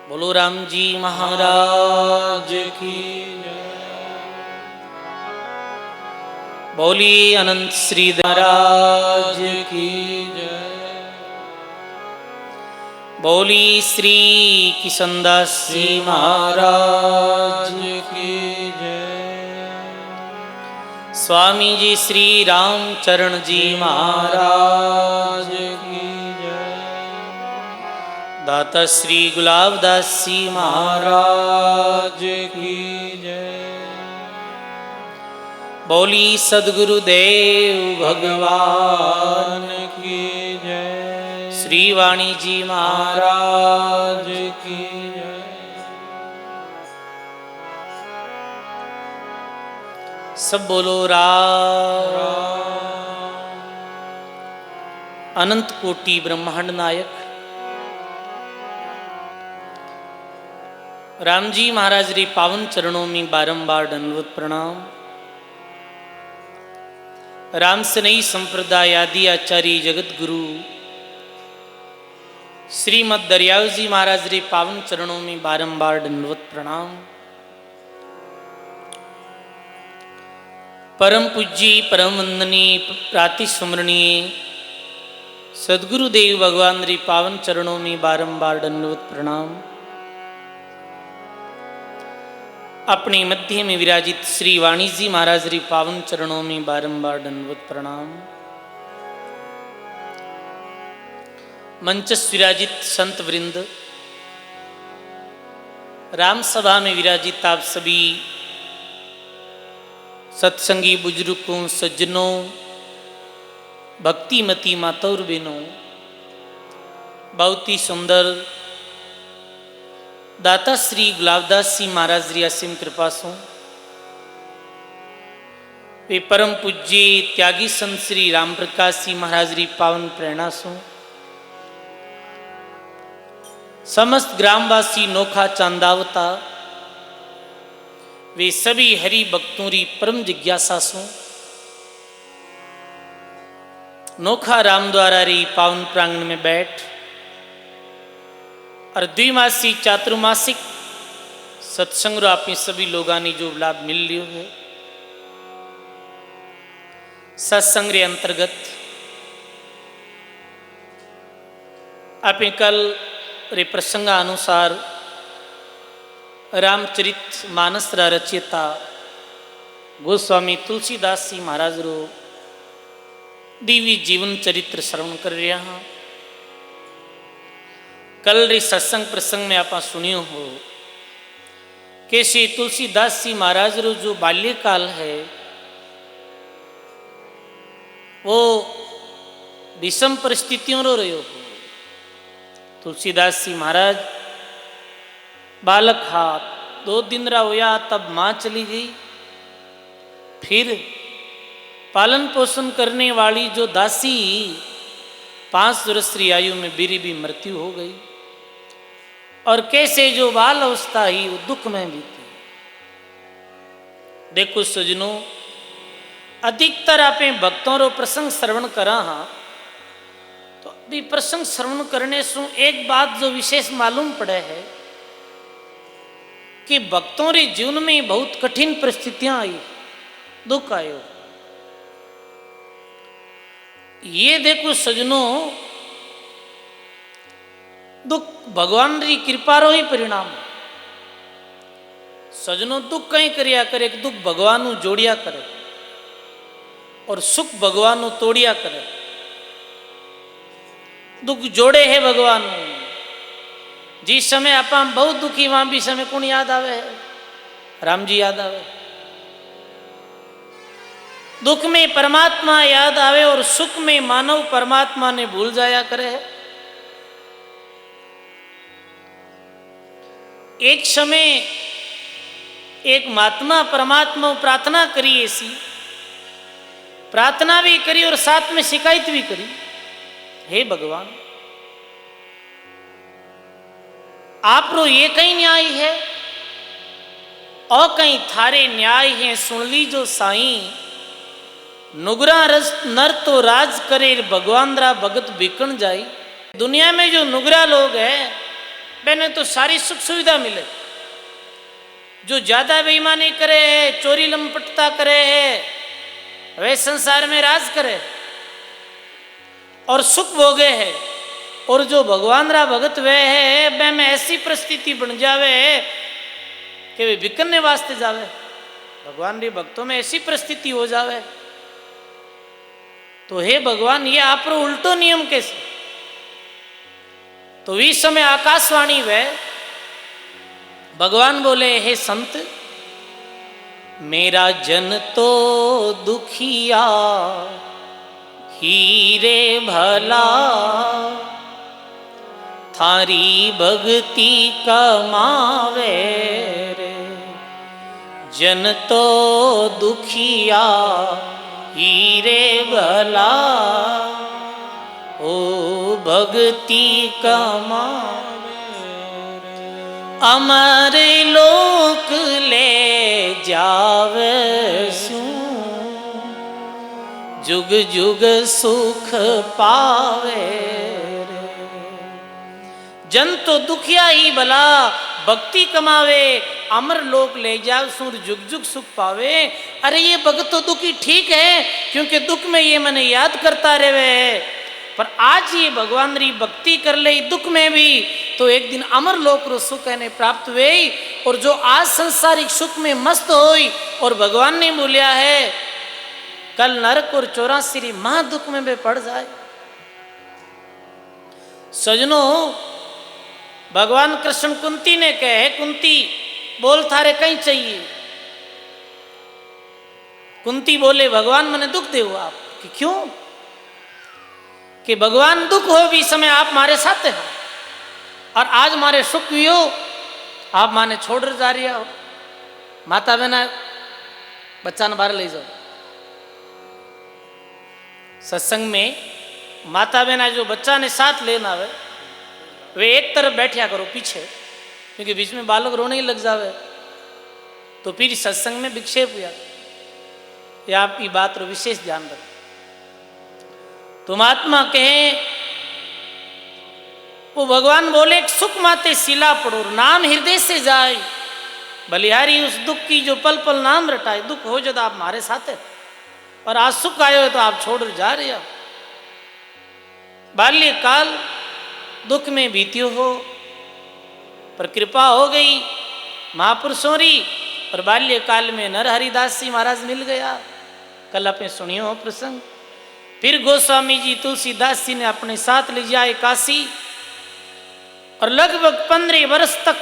बोलो राम जी महाराज की बोली अनंत श्री महाराज की बोली श्री किशनदास जी महाराज की स्वामी जी श्री रामचरण जी महाराज की दाता श्री गुलाबदास जी महाराज की जय। बोली सद्गुरुदेव भगवान की जय। श्री वाणी जी महाराज की जय। सब बोलो राम। अनंत कोटि ब्रह्मांड नायक राम जी महाराज रे पावन चरणों में बारंबार दंडवत प्रणाम। राम सनई संप्रदाय आदि आचार्य जगत गुरु श्रीमद दरियाव जी महाराज रे पावन चरणों में बारंबार दंडवत प्रणाम। परम पूज्य परम वंदनीय प्राति स्मरणीय सद्गुरुदेव भगवान रे पावन चरणों में बारंबार दंडवत प्रणाम। अपने मध्य में विराजित श्री वाणी जी महाराज री पावन चरणों में बारंबार दंडवत प्रणाम। मंचस विराजित संत वृंद, राम सभा में विराजित आप सभी सत्संगी बुजुर्गों, सज्जनों, भक्तिमती माताओं और बहनों, बहुत ही सुंदर दाता श्री गुलाबदास जी महाराज री असीम कृपा सो वे परम पूज्य त्यागी संत श्री राम प्रकाश जी महाराज री पावन प्रेरणा सो समस्त ग्रामवासी नोखा चांदावता वे सभी हरि भक्तों री परम जिज्ञासा सो नोखा राम द्वारा री पावन प्रांगण में बैठ और द्विमासिक चातुर्मासिक सत्संग आप सभी लोगों ने जो लाभ मिल लियो है सत्संग रे अंतर्गत आप कल रे प्रसंग अनुसार रामचरित मानस रा रचयिता गोस्वामी तुलसीदास जी महाराज रो दिव्य जीवन चरित्र श्रवण कर रहा हाँ। कल रे सत्संग प्रसंग में आप सुनियो हो कि श्री तुलसीदास जी महाराज रो जो बाल्यकाल है वो विषम परिस्थितियों रो रहो हो। तुलसीदास जी महाराज बालक हाथ 2 दिन रा होया तब माँ चली गई। फिर पालन पोषण करने वाली जो दासी 5 वर्ष की आयु में बीरी भी मृत्यु हो गई। और कैसे जो बाल अवस्था ही वो दुख में बीती। देखो सजनों, अधिकतर आपे भक्तों रो प्रसंग श्रवण करा हाँ तो अभी प्रसंग श्रवण करने से एक बात जो विशेष मालूम पड़े है कि भक्तों रे जीवन में बहुत कठिन परिस्थितियां आई, दुख आयो। ये देखो सजनों, दुख भगवान री कृपा रो ही परिणाम। सजनों दुख कहीं करिया करे, दुख भगवान जोड़िया करे और सुख भगवान तोड़िया करे। दुख जोड़े है भगवान। जिस समय आप बहुत दुखी वहां भी समय कौन याद आवे है? राम जी याद आवे। दुख में परमात्मा याद आवे और सुख में मानव परमात्मा ने भूल जाया करे है। एक समय एक महात्मा परमात्मा प्रार्थना करी, ऐसी प्रार्थना भी करी और साथ में शिकायत भी करी, हे भगवान आप रो ये कहीं न्याय है और कहीं थारे न्याय है। सुन ली जो साईं नुगरा रस नर तो राज करे भगवान रा भगत बिकन जाई। दुनिया में जो नुगरा लोग हैं मैंने तो सारी सुख सुविधा मिले। जो ज्यादा बेईमानी करे है, चोरी लंपटता करे है, वे संसार में राज करे और सुख भोगे है। और जो भगवान रा भगत वे है, वे में ऐसी परिस्थिति बन जावे है कि वे बिकने वास्ते जावे। भगवान रे भक्तों में ऐसी परिस्थिति हो जावे तो हे भगवान, ये आप उल्टो नियम कैसे? तो इस समय आकाशवाणी वे भगवान बोले, हे संत, मेरा जन तो दुखिया हीरे भला, थारी भक्ति कमावे रे। जन तो दुखिया हीरे भला, ओ भक्ति कमावे रे। अमर लोक ले जावे सू, जुग जुग सुख पावे रे। जन तो दुखिया ही भला, भक्ति कमावे, अमर लोक ले जाओ सूर, जुग जुग सुख पावे। अरे ये भगत तो दुखी ठीक है, क्योंकि दुख में ये मैंने याद करता रहे, पर आज ये भगवान री भक्ति कर ले दुख में भी, तो एक दिन अमर लोक रो सुख ने प्राप्त हुए। और जो आज संसारिक सुख में मस्त होई, और भगवान ने बोलिया है कल नरक और 84 महादुख में भी पड़ जाए। सजनों, भगवान कृष्ण कुंती ने कहे, कुंती बोल थारे कहीं चाहिए। कुंती बोले, भगवान मैंने दुख दे हो आप। कि क्यों? कि भगवान दुख हो भी समय आप मारे साथ हैं, और आज मारे सुख भी हो, आप माने छोड़ जा रही हो। माता बहना बच्चा ने बाहर ले जाओ। सत्संग में माता बहना जो बच्चा ने साथ लेना है, वे एक तरफ बैठा करो पीछे, क्योंकि बीच में बालक रोने ही लग जावे तो फिर सत्संग में विक्षेप हुआ। ये आपकी बात रो विशेष ध्यान रखो। तुम आत्मा कहे, वो भगवान बोले सुख माते सिला पड़ो, नाम हृदय से जाए, बलिहारी उस दुख की जो पल पल नाम रटाए। दुख हो जब आप हमारे साथ है, और आज सुख आयो तो आप छोड़ जा रहे हो। बाल्यकाल दुख में बीत्यो हो, पर कृपा हो गई महापुरुषों री, और बाल्यकाल में नरहरिदास जी महाराज मिल गया। कल आपने सुनियो हो प्रसंग। फिर गोस्वामी जी तुलसीदास जी ने अपने साथ ले जाए काशी, और लगभग 15 वर्ष तक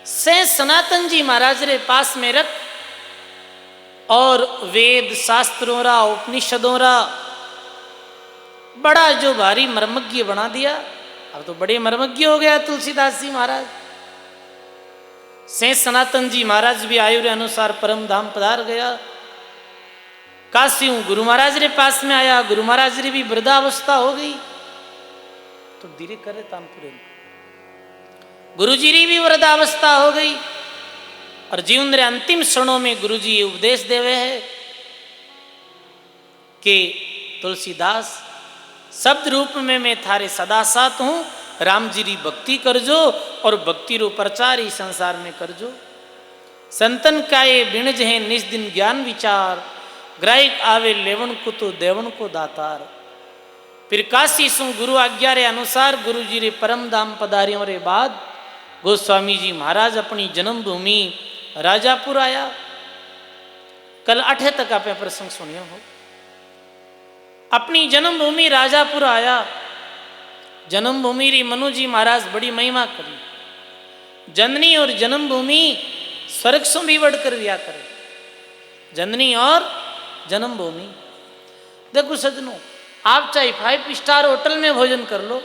से सनातन जी महाराज रे पास में रख, और वेद शास्त्रों रा उपनिषदों रा बड़ा जो भारी मर्मज्ञ बना दिया। अब तो बड़े मर्मज्ञ हो गया तुलसीदास जी महाराज। से सनातन जी महाराज भी आयु रे अनुसार परम धाम पधार गया। काशी गुरु महाराज रे पास में आया, गुरु महाराज री भी वृद्धावस्था हो गई। तो धीरे करे तानपुरे गुरु जी री भी वृद्धावस्था हो गई, और जीवन रे अंतिम क्षणों में गुरु जी ये उपदेश देवे है कि तुलसीदास, शब्द रूप में मैं थारे सदा साथ हूं, राम जी री भक्ति करजो, और भक्ति रो प्रचार ही संसार में करजो। संतन का ये बिणज है निज दिन ज्ञान विचार, ग्राहिक आवे लेवन को तो देवन को दातार। फिर काशी सु गुरु आज्ञा रे अनुसार गुरु जी रे परम धाम पधारियों रे बाद गोस्वामी जी महाराज अपनी जन्मभूमि राजापुर आया। कल 8 तक आप प्रसंग सुनियो हो। अपनी जन्मभूमि राजापुर आया। जन्मभूमि री मनु जी महाराज बड़ी महिमा करी। जननी और जन्मभूमि स्वर्ग से भी बढ़कर दिया करे। जननी और जन्मभूमि। देखो सजनों, आप चाहे 5 स्टार होटल में भोजन कर लो,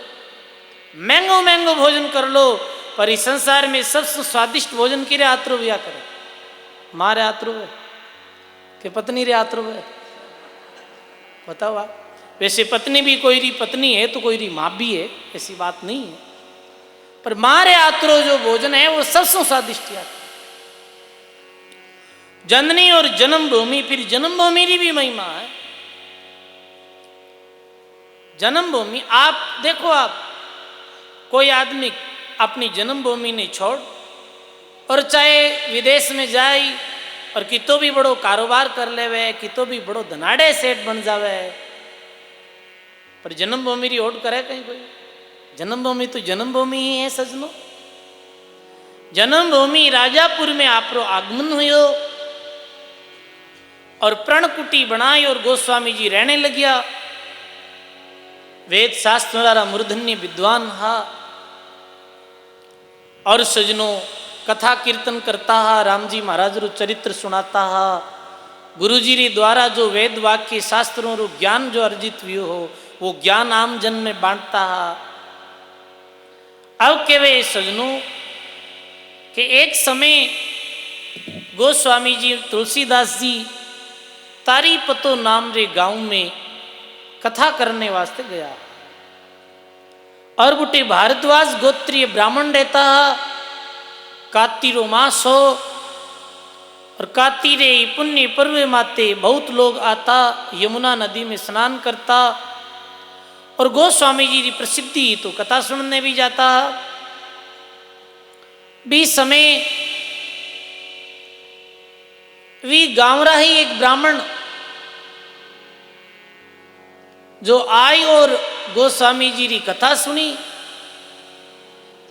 महंगो महंगो भोजन कर लो, पर इस संसार में सबसे स्वादिष्ट भोजन के लिए आत्रो बिया करे। माँ रे आत्रो है कि पत्नी रे आत्रो है? बताओ आप। वैसे पत्नी भी कोई री पत्नी है तो कोई री माँ भी है, ऐसी बात नहीं है, पर माँ रे आत्रो जो भोजन है वो सबसे स्वादिष्ट है। जननी और जन्मभूमि, फिर जन्मभूमि की भी महिमा है। जन्मभूमि आप देखो, आप कोई आदमी अपनी जन्मभूमि ने छोड़ और चाहे विदेश में जाए और कितो भी बड़ो कारोबार कर लेवे, कितो भी बड़ो धनाड़े सेठ बन जावे, पर जन्मभूमि री ओट करे कहीं कोई? जन्मभूमि तो जन्मभूमि ही है सजनो। जन्मभूमि राजापुर में आपरो आगमन हुयो और प्रणकुटी बनाई और गोस्वामी जी रहने लगिया। वेद शास्त्र वाला मूर्धन्य विद्वान हा और सजनों कथा कीर्तन करता हा, राम जी महाराज रो चरित्र सुनाता हा, गुरु जी रे द्वारा जो वेद वाक्य शास्त्रों रो ज्ञान जो अर्जित हुयो हो वो ज्ञान आम जन में बांटता हा। अब के वे सजनों कि एक समय गोस्वामी जी तुलसीदास जी तारी पतो नाम रे गांव में कथा करने वास्ते गया और बुटे भारद्वाज गोत्रीय ब्राह्मण रहता कातिरो मास हो और कातिरे पुण्य पर्व माते बहुत लोग आता, यमुना नदी में स्नान करता और गोस्वामी जी की प्रसिद्धि तो कथा सुनने भी जाता। भी समय भी गांव रहा ही एक ब्राह्मण जो आई और गोस्वामी जी की कथा सुनी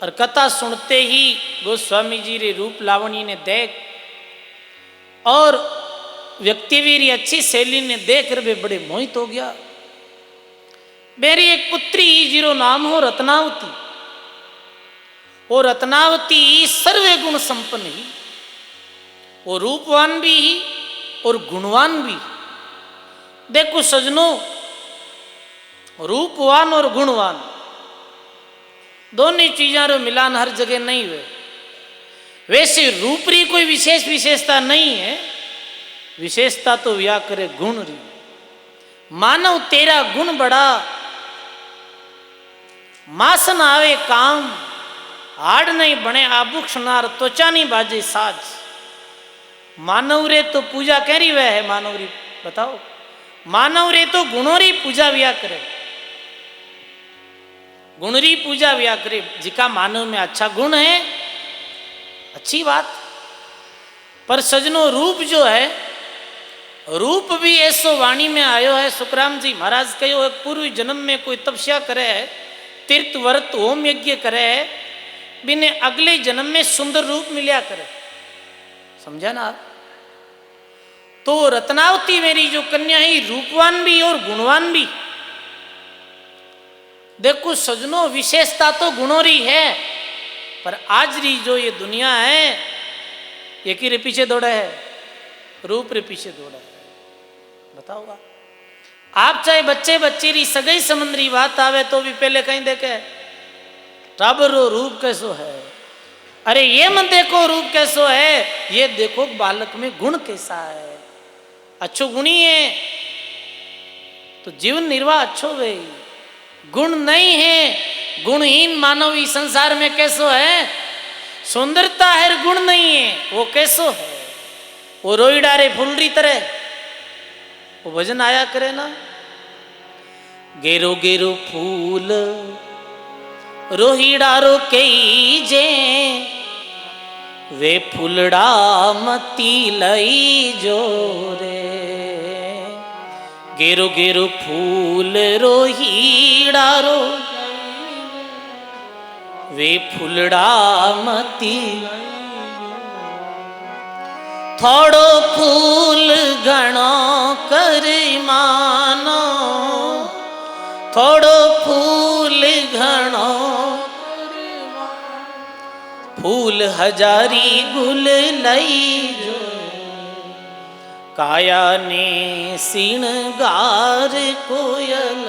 और कथा सुनते ही गोस्वामी जी रे रूप लावणी ने देख और व्यक्तिवीर अच्छी शैली ने देख कर वे बड़े मोहित हो गया। मेरी एक पुत्री जीरो नाम हो रत्नावती, वो रत्नावती सर्वे गुण संपन्न ही, वो रूपवान भी ही और गुणवान भी। देखो सजनों, रूपवान और गुणवान दोनों चीजों रो मिलान हर जगह नहीं हुए। वैसे रूप री कोई विशेष विशेषता नहीं है, विशेषता तो व्या करे गुण री। मानव तेरा गुण बड़ा, मासन आवे काम, हाड़ नहीं बने आभूष नार, त्वचा नहीं बाजे साज। मानव रे तो पूजा कैरी वह है, मानव री बताओ, मानव रे तो गुणों री पूजा व्या करे, गुण री पूजा व्या करे। जिका मानव में अच्छा गुण है अच्छी बात, पर सजनों रूप जो है, रूप भी ऐसो वाणी में आयो है। सुखराम जी महाराज कहो एक पूर्व जन्म में कोई तपस्या करे है, तीर्थ व्रत होम यज्ञ करे है, बिने अगले जन्म में सुंदर रूप मिलिया करे। समझा ना आप? तो रत्नावती मेरी जो कन्या है रूपवान भी और गुणवान भी। देखो सजनों, विशेषता तो गुणों री है, पर आज री जो ये दुनिया है ये कि रे पीछे दौड़ा है, रूप रे पीछे दौड़ा है। बताओगा आप, चाहे बच्चे बच्ची री सगई समंदरी बात आवे तो भी पहले कहीं देखे टाबरो रूप कैसो है। अरे ये मत देखो रूप कैसो है, ये देखो बालक में गुण कैसा है। अच्छो गुणी है तो जीवन निर्वाह अच्छो गई। गुण नहीं है, गुणहीन मानव इस संसार में कैसो है। सुंदरता है, गुण नहीं है, वो कैसो है। वो रोई डारे फुलरी तरह, वो भजन आया करे ना, गेरो गेरो फूल रोही डारो कई जे, वे फुलड़ा मती लई जो रे। गेरो गेरो फूल रोही डारो, वे फुलड़ा मती। थोड़ो फूल घणो कर मानो, थोड़ो फूल घणो, फूल हजारी गुल लई जो। काया ने सिणगार कोयल,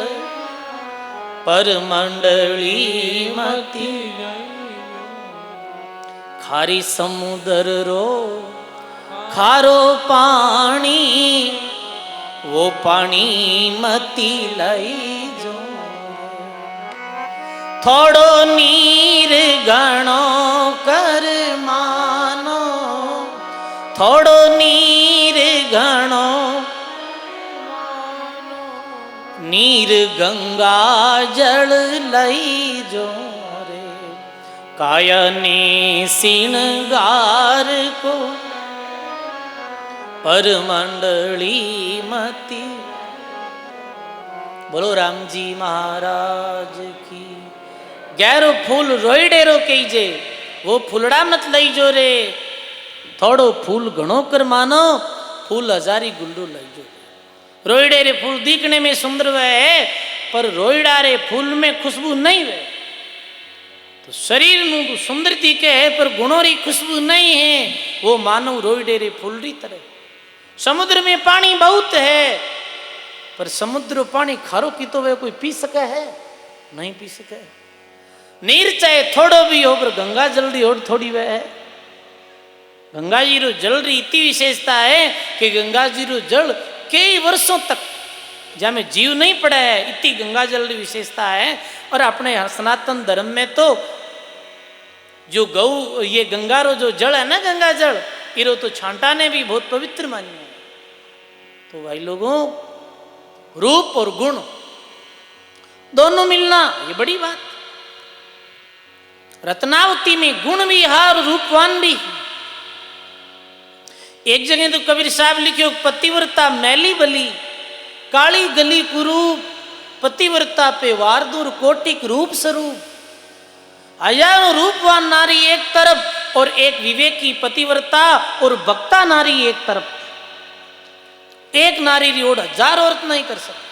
पर मंडली मती। खारी समुदर रो खारो पानी, वो पानी मती लई जो। थोड़ो नीर घणो कर मानो, थोड़ो नीर घणो, नीर गंगा जल लई जो रे। कायाने सिणगार को पर मंडली मती। बोलो राम जी महाराज की। गैरो फूल रोईडेरो कहीजे, वो फूलड़ा मत लई जो रे। थोड़ो फूल घणो कर मानो, फूल हजारी गुंडो लई जो। रोईडे रे फूल दिखने में सुंदर वह है, पर रोईडा रे फूल में खुशबू नहीं है। तो शरीर में सुंदर दिखे है, पर गुणों री खुशबू नहीं है। वो मानो रोईडे रे फूल री तरह। समुद्र में पानी बहुत है, पर समुद्र पानी खारो की तो वह कोई पी सके है? नहीं पी सके। नीर चाहे थोड़ो भी हो, पर गंगा जल री और थोड़ी वह है। गंगा जी रो जल री इतनी विशेषता है कि गंगा जी रो जल कई वर्षों तक जहाँ में जीव नहीं पड़ा है, इतनी गंगा जल री विशेषता है। और अपने सनातन धर्म में तो जो गौ ये गंगा रो जो जल है ना, गंगा जल इरो तो छांटा ने भी बहुत पवित्र मानी है। तो भाई लोगों, रूप और गुण दोनों मिलना ये बड़ी बात। रत्नावती में गुण भी है और रूपवान भी। एक जगह तो कबीर साहब लिखियो, पतिव्रता मैली बली काली गली कुरूप, पतिव्रता पे वार दूर कोटिक रूप स्वरूप। हजारों रूपवान नारी एक तरफ और एक विवेकी पतिव्रता और भक्ता नारी एक तरफ। एक नारी री ओढ़ हजार औरत नहीं कर सकती।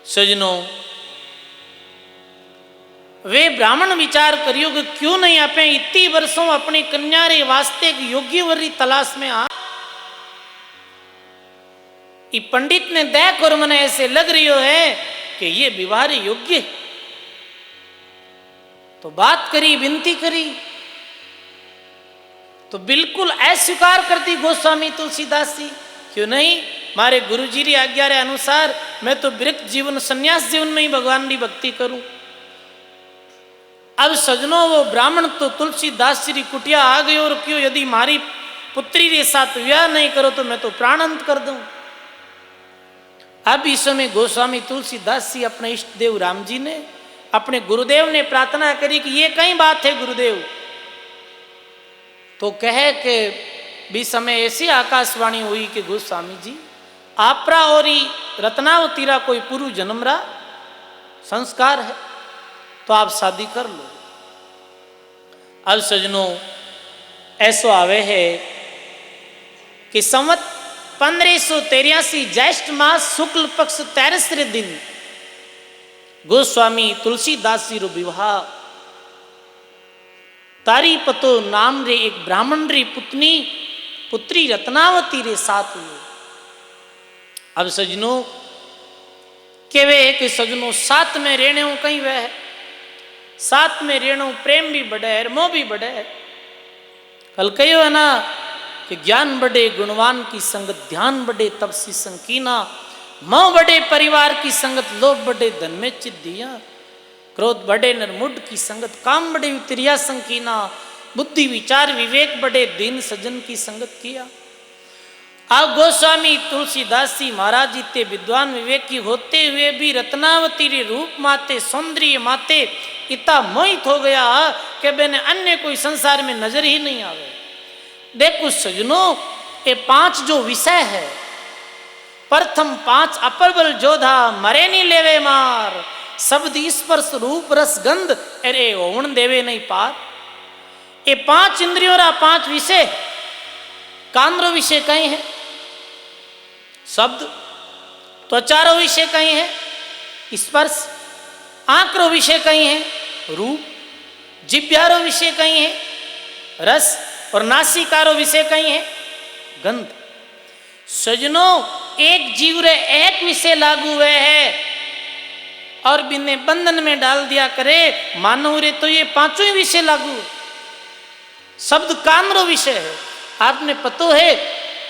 सजनों, वे ब्राह्मण विचार करियो कि क्यों नहीं आपे इतनी वर्षों अपनी कन्या रे वास्ते योग्य वरी तलाश में आ। ये पंडित ने देख और मने ऐसे लग रही है कि ये विवाह योग्य। तो बात करी, विनती करी, तो बिल्कुल अस्वीकार कर दी गोस्वामी तुलसीदास जी। क्यों नहीं? मारे गुरुजी री आज्ञा रे अनुसार मैं तो विरक्त जीवन संन्यास जीवन में ही भगवान की भक्ति करूं। अब सजनों, वो ब्राह्मण तो तुलसीदास जी कुटिया आ गयो और क्यों, यदि मारी पुत्री के साथ विवाह नहीं करो तो मैं तो प्राण अंत कर दूं। अब इस समय गोस्वामी तुलसीदास जी अपने इष्ट देव राम जी ने अपने गुरुदेव ने प्रार्थना करी कि ये कई बात है गुरुदेव। तो कहे कि भी समय ऐसी आकाशवाणी हुई कि गोस्वामी जी आपरा और रत्नावती रा कोई पूर्व जन्म रा संस्कार है, तो आप शादी कर लो। अब सजनों, ऐसो आवे है कि संवत 1583 ज्येष्ठ मास शुक्ल पक्ष 13 दिन गोस्वामी तुलसीदास जी रो विवाह तारी पतो नाम रे एक ब्राह्मण री पुत्री रत्नावती रे साथ हुए। अब सजनों, केवे कि सजनों साथ में रहने कहीं वह है, साथ में रहने प्रेम भी बढ़े है, मोह भी बढ़े है। कल कहो है ना कि ज्ञान बढ़े गुणवान की संगत, ध्यान बढ़े तपसी संकीना, मोह बढ़े परिवार की संगत, लोभ बढ़े धन में चिद्दिया, क्रोध बढ़े नरमुड की संगत, काम बढ़े वित्रिया संकीना, बुद्धि विचार विवेक बढ़े दीन सज्जन की संगत किया। अब गोस्वामी तुलसीदास जी महाराज इतने विद्वान विवेकी होते हुए भी रत्नावती रे रूप माते सौंदर्य माते इतना मोहित हो गया कि मैंने अन्य कोई संसार में नजर ही नहीं आवे। देखो सजनों, ये 5 जो विषय है, प्रथम 5 अप्रबल जोधा मरे नहीं लेवे मार, शब्द स्पर्श रूप रस गंध अरे ओवण देवे नहीं पार। ये 5 इंद्रियों रा 5 विषय। कान रो विषय कहीं है शब्द, त्वचा रो विषय कहीं है स्पर्श, आंख रो विषय कहीं है रूप, जिह्वा रो विषय कहीं है रस, और नासिका रो विषय कहीं है गंध। सजनों, एक जीव रे एक विषय लागू हुए है और बिने बंधन में डाल दिया करे, मानव रे तो ये 5 ही विषय लागू। शब्द कान रो विषय है। आपने पतो है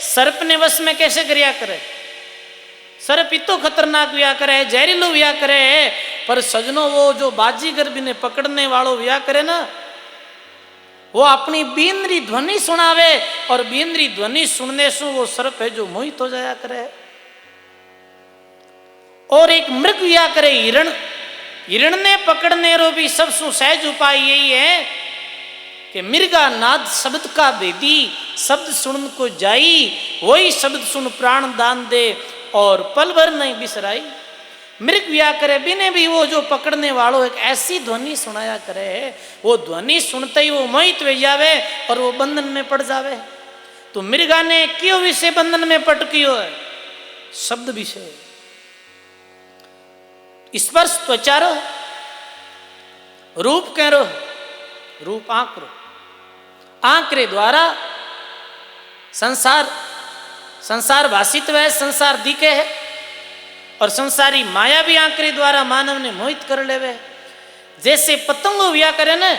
सर्प ने वश में कैसे गरिया करे? सर्प इतो खतरनाक व्या करे, जहरीलो व्या करे, पर सजनों वो जो बाजीगर बिने पकड़ने वालों व्या करे ना, वो अपनी बींद्री ध्वनि सुनावे और बींद्री ध्वनि सुनने से वो सर्प है जो मोहित हो जाया करे। और एक मृग व्या करे हिरण, हिरण ने पकड़ने रो भी सबसे सहज उपाय यही है कि मृगा नाद शब्द का भेदी, शब्द सुन को जाई, वही शब्द सुन प्राण दान दे और पल भर नहीं बिसराई। मृग व्या करे बिने भी वो जो पकड़ने वालों एक ऐसी ध्वनि सुनाया करे, वो ध्वनि सुनते ही वो मोहित हो जावे और वो बंधन में पड़ जावे। तो मृगा ने क्यों विषय बंधन में पटकियो है? शब्द विषय, स्पर्श त्वचारो, रूप करो, रूप आंकरो, आंकरे द्वारा संसार भाषित है, संसार दिखे है और संसारी माया भी आंकरे द्वारा मानव ने मोहित कर लेवे। जैसे पतंगो व्या करे न,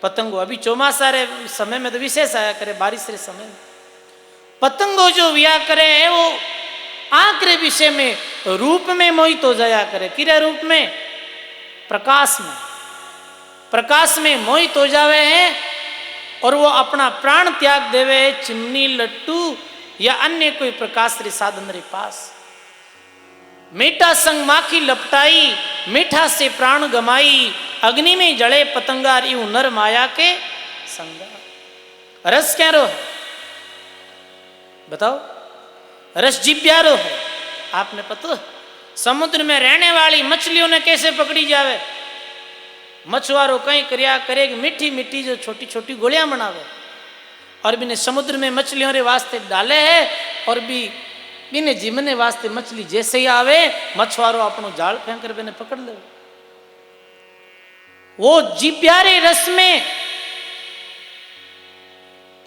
पतंगो अभी चौमासा रे समय में तो विशेष आया करे, बारिश रे समय में पतंगो जो व्या करे है वो आंकरे विषय में रूप में मोहित हो जाया करे। किरे रूप में? प्रकाश में, प्रकाश में मोहित हो जावे हैं और वो अपना प्राण त्याग देवे है चिमनी लट्टू या अन्य कोई प्रकाश रे साधन रे पास। मीठा संग माखी लपटाई, मीठा से प्राण गमाई, अग्नि में जड़े पतंगार यू नर माया के संगा। रस क्या रो है बताओ? रस जिब्यारो है। आपने पता समुद्र में रहने वाली मछलियों ने कैसे पकड़ी जावे? मछुआरों कहीं क्रिया करेगी मीठी मीठी जो छोटी छोटी गोलियां बनावे और बिने समुद्र में मछलियों रे वास्ते डाले है और भी बिने जीमने वास्ते मछली जैसे ही आवे मछुआरों अपनो जाल फेंक कर बिने पकड़ ले। वो जिब्यारे रस में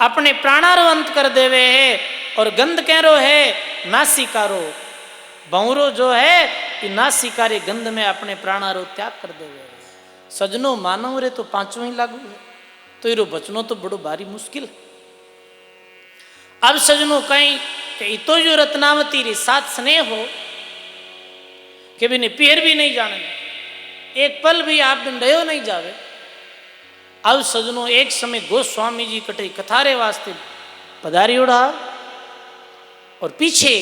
अपने प्राणारोहंत कर देवे है और गंध कैरो है नासिकारो, बहुरो जो है कि नासिकारे गंध में अपने प्राणारो त्याग कर देवे। सजनो मानव रे तो पांचों ही लागू है, तो इरो बचनो तो बड़ो भारी मुश्किल। अब सजनो कहीं कि तो जो रत्नावती रे साथ स्नेह हो कि बिने पीर भी नहीं जाने, एक पल भी आप बिन रहो नहीं जावे। अब सजनो एक समय गोस्वामी जी कटे कथारे वास्ते पधारी उड़ा और पीछे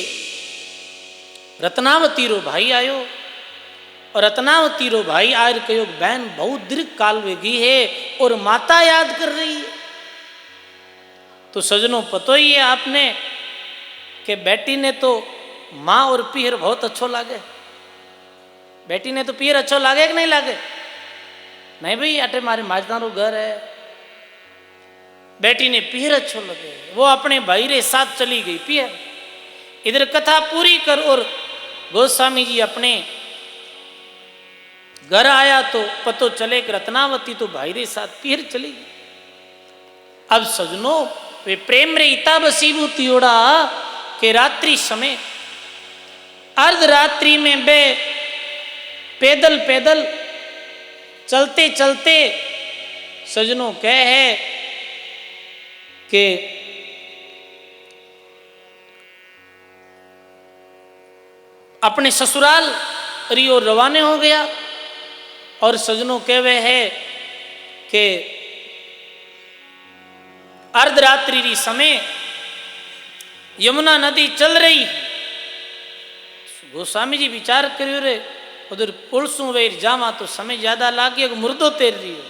रत्नावती रो भाई आयो और रत्नावती रो भाई आयर कहो बहन बहुत दीर्घ काल वेगी है और माता याद कर रही है। तो सजनों पतो ही है आपने कि बेटी ने तो माँ और पीहर बहुत अच्छो लागे। बेटी ने तो पीहर अच्छो लागे कि नहीं लागे? नहीं भाई अटे मारे माजदारो घर है। बेटी ने पीहर अच्छो लगे, वो अपने भाई रे साथ चली गई पीहर। इधर कथा पूरी कर और गोस्वामी जी अपने घर आया तो पतो चले कि रत्नावती तो भाई रे साथ पीहर चली गई। अब सजनो वे प्रेम रे इता बसीबूती उड़ा कि रात्रि समय अर्धरात्रि में बे पैदल पैदल चलते चलते सजनों कह है कि अपने ससुराल रियो रवाने हो गया और सजनों कहवे है कि अर्धरात्रि री समय यमुना नदी चल रही। गोस्वामी जी विचार करियो रे उधर पुलसू वेर जावा तो समय ज्यादा लागे, मुर्दो तैर रही हो।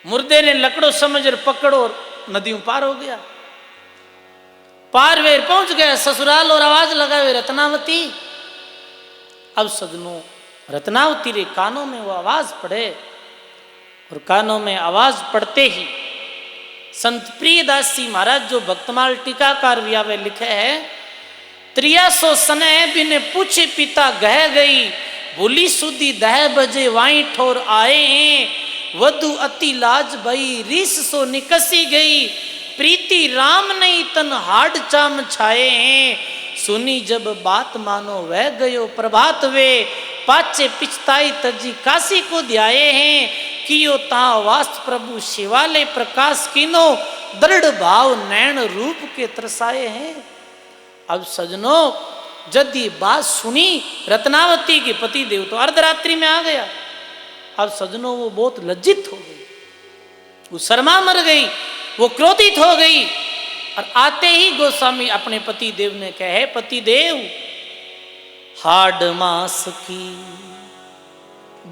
मुर्दे ने लकड़ो समझ पकड़ो और नदियों पार हो गया। पार वेर पहुंच गए ससुराल और आवाज लगावे रत्नावती। अब सजनों रत्नावती रे कानों में वो आवाज पड़े और कानों में आवाज पड़ते ही संत प्रियदास जी महाराज जो भक्तमाल टीकाकार व्यावे लिखे है 300 सने बिने पूछे पिता गह गई, भूली सुधी 10 बजे वाई ठोर आए हैं, वधु अति लाज भई रीस सो निकसी गई, प्रीति राम नहीं तन हाड चाम छाए हैं, सुनी जब बात मानो वह गयो प्रभात वे, पाचे पिछताई तजी काशी को ध्याए हैं, कियो ता वास्त प्रभु शिवालय प्रकाश किनो, दृढ़ भाव नैन रूप के तरसाए हैं। अब सजनों जब ये बात सुनी रत्नावती के पति देव तो अर्धरात्रि में आ गया। अब सजनों वो बहुत लज्जित हो गई, वो शर्मा मर गई, वो क्रोधित हो गई और आते ही गोस्वामी अपने पति देव ने कहे पति देव हाड मास की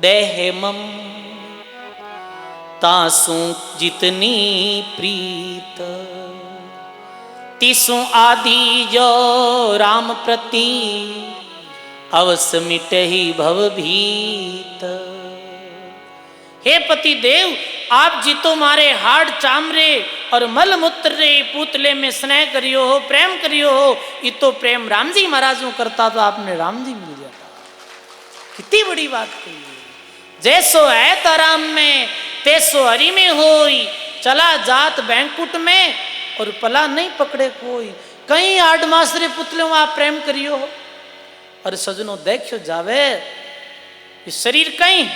देह मम, तासु जितनी प्रीत, तिसु आदि जो राम प्रति, अवश्य मिटहि भव भीत। हे पति देव, आप जी तो मारे हाड़ चामरे और मल मूत्र रे पुतले में स्नेह करियो हो, प्रेम करियो हो। ये तो प्रेम राम जी महाराज करता तो आपने राम जी मिल जाता। कितनी बड़ी बात कही है। जैसो है ताराम में तैसो हरि में होई, चला जात बैंकुट में और पला नहीं पकड़े कोई। कहीं आठ मास रे पुतले आप प्रेम करियो हो। और सजनों देखियो जावे ये शरीर कहीं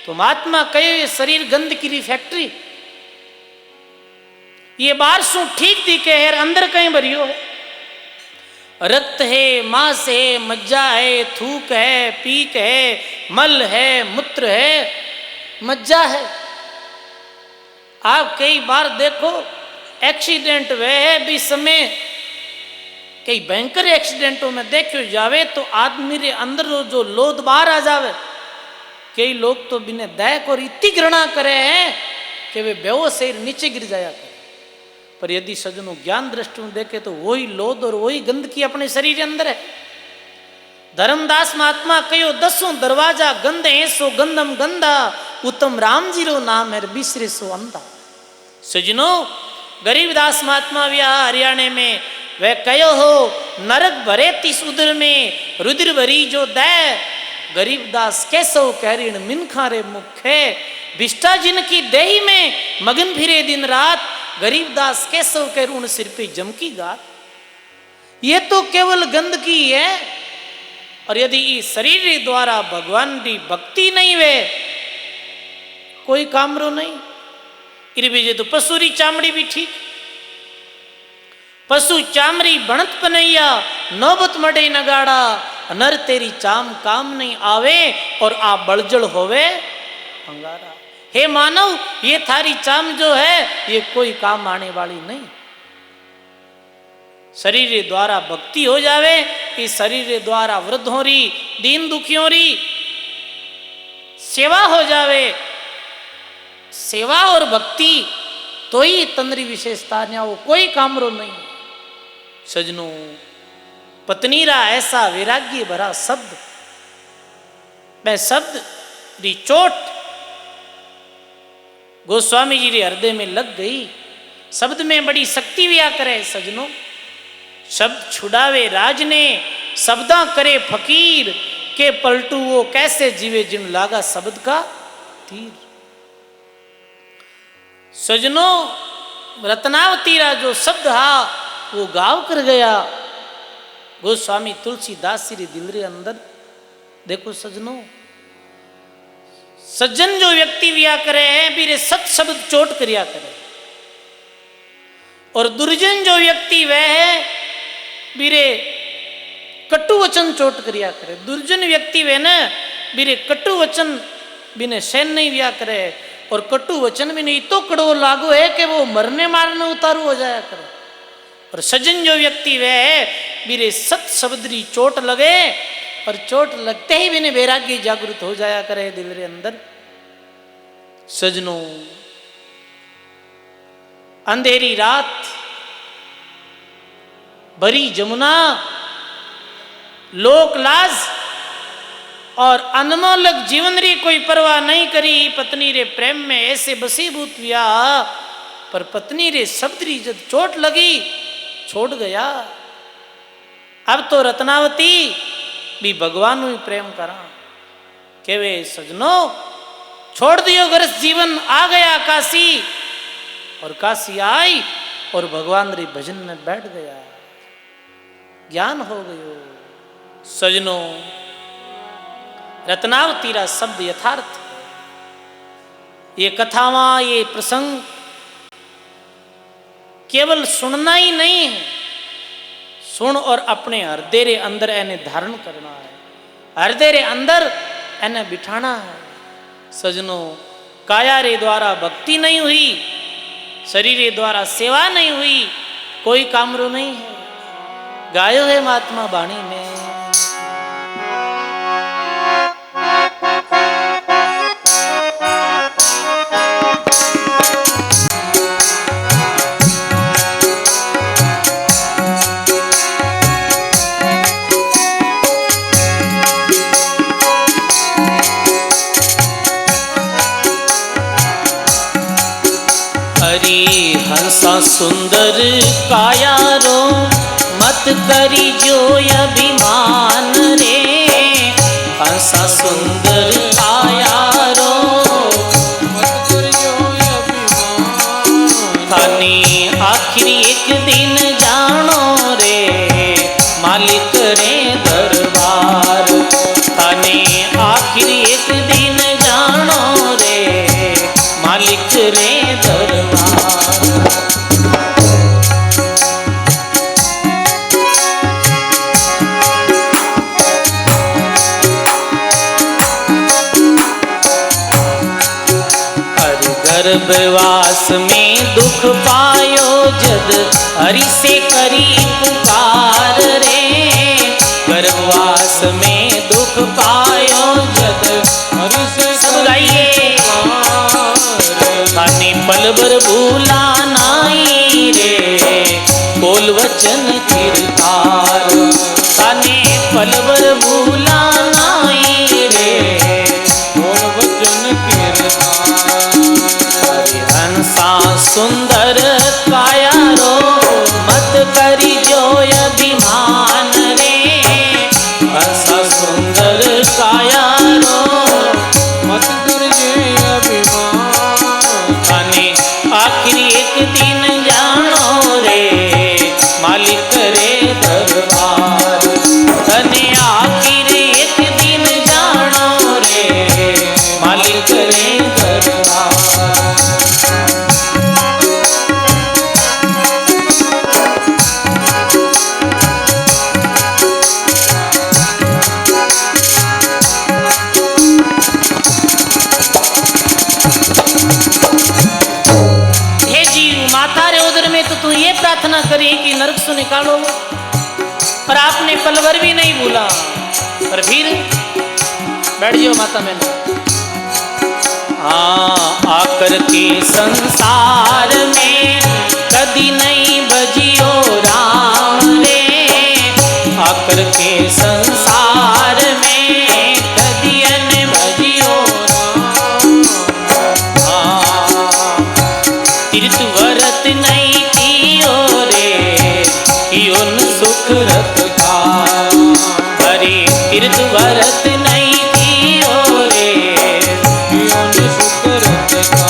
तुम आत्मा कहो ये शरीर गंद की री फैक्ट्री, ये बाहर सु ठीक दिखे है अंदर कहीं भरियो है। रक्त है, मांस है, मज्जा है, थूक है, पीक है, मल है, मूत्र है, मज्जा है। आप कई बार देखो एक्सीडेंट वे है भी समय, कई भयंकर एक्सीडेंटों में देखो जावे तो आदमी रे अंदर जो लोद बाहर आ जावे। कई लोग तो बिना दैक और इतनी घृणा करे हैं कि वे बेहोश से नीचे गिर जाया करे। पर यदि सजनों ज्ञान दृष्टि में देखे तो वही लोद और वही गंदगी अपने शरीर के अंदर है। धर्मदास महात्मा कहो दसों दरवाजा गंद है सो गंदम गंदा, उत्तम राम जी रो नाम है बिसरे सो अंधा। सजनों गरीबदास महात्मा व्या हरियाणा में वह कहो हो नरक भरे तिस उदर में रुद्र भरी जो दय, गरीबदास कैसो कहरीण मिनखा रे मुखे, विष्टा जिनकी देही में मगन फिरे दिन रात, गरीबदास कैसो कहरून सिर पे जमकी गात। ये तो केवल गंदगी है। और यदि इस शरीर द्वारा भगवान की भक्ति नहीं वे कोई कामरो नहीं। इर बीजे तो पशुरी चामड़ी भी ठीक, पशु चामड़ी बनत पनैया नौबत मडे नगाड़ा, नर तेरी चाम काम नहीं आवे और आप बड़जड़ होवे अंगारा। हे मानव ये थारी चाम जो है ये कोई काम आने वाली नहीं। शरीर द्वारा भक्ति हो जावे, इस शरीर द्वारा वृद्धों री दीन दुखियों री सेवा हो जावे। सेवा और भक्ति तो ही तंद्री विशेषता न हो, कोई कामरो नहीं। सजनों पत्नीरा ऐसा वैराग्य भरा शब्द, मैं शब्द री चोट गोस्वामी जी रे हृदय में लग गई। शब्द में बड़ी शक्ति व्या करे सजनों। शब्द छुड़ावे राज ने, शब्दा करे फकीर, के पलटू वो कैसे जीवे जिन लागा शब्द का तीर। सजनों रत्नावती रा जो शब्द हा वो गाव कर गया गोस्वामी तुलसीदास जी दिल रे अंदर। देखो सजनों सज्जन जो व्यक्ति व्या करे हैं बीरे सत शब्द चोट करिया करे, और दुर्जन जो व्यक्ति वह है बीरे कटु वचन चोट करिया करे। दुर्जन व्यक्ति वह न बीरे कटु वचन बिने सहन नहीं व्या करे, और कटु वचन भी नहीं तो कड़ो लागू है कि वो मरने मारने उतारू हो जाया करे। और सज्जन जो व्यक्ति वह है बीरे सत शब्दरी चोट लगे, और चोट लगते ही बिने वैराग्य जागृत हो जाया करे दिल रे अंदर। सजनों अंधेरी रात भरी जमुना, लोक लाज और अनमोलक जीवन री कोई परवाह नहीं करी। पत्नी रे प्रेम में ऐसे बसीभूत हुआ, पर पत्नी रे शब्द री जब चोट लगी छोड़ गया। अब तो रत्नावती भी भगवान ही प्रेम करा के वे सजनों छोड़ दियो गरस जीवन, आ गया काशी। और काशी आई और भगवान रे भजन में बैठ गया, ज्ञान हो गयो। सजनों रत्नावती रा शब्द यथार्थ, ये कथावा ये प्रसंग केवल सुनना ही नहीं है, सुन और अपने हृदय रे अंदर एने धारण करना है, हृदय रे अंदर एने बिठाना है। सजनों काया रे द्वारा भक्ति नहीं हुई, शरीर रे द्वारा सेवा नहीं हुई, कोई कामरो नहीं है। गायो है महात्मा बाणी में हरि हंसा सुंदर काया रो मत करी जो अभिमान रे। हंसा सुंदर काया रो मत करी जो अभिमान। थाने आखिरी एक दिन जानो रे मालिक रे दरबार। थाने आखिरी एक दिन जानो रे मालिक रे दरबार। गर्भवास में दुख पायो जद हरि से करी पुकार रे। गर्भवास में दुख पायो जद हरि से सब गाइए। खाने पल भर भूला नाई रे बोल वचन किरदार। खाने पल भर भूला नाई रे बोल वचन किरदार। हंसा सुंदर काया रो मत करी जो अभिमान रे। हंसा सुंदर काया रो मत करी जो अभिमान। थाने आखिरी एक दिन जानो रे मालिक रे दरबार। थाने आखिरी एक दिन जानो रे मालिक रे दरबार। तो तू ये प्रार्थना करी कि नरक से निकालो, पर आपने पलवर भी नहीं भूला। पर फिर बैठ जाओ माता मैंने। हाँ आकर के संसार में कदी नहीं भजियो राम रे। आकर के संसार में कदी न भजियो राम। तीर्थ व्रत नहीं सुख रत का हरि तीर्थ व्रत नहीं कियो रे सुख रत का।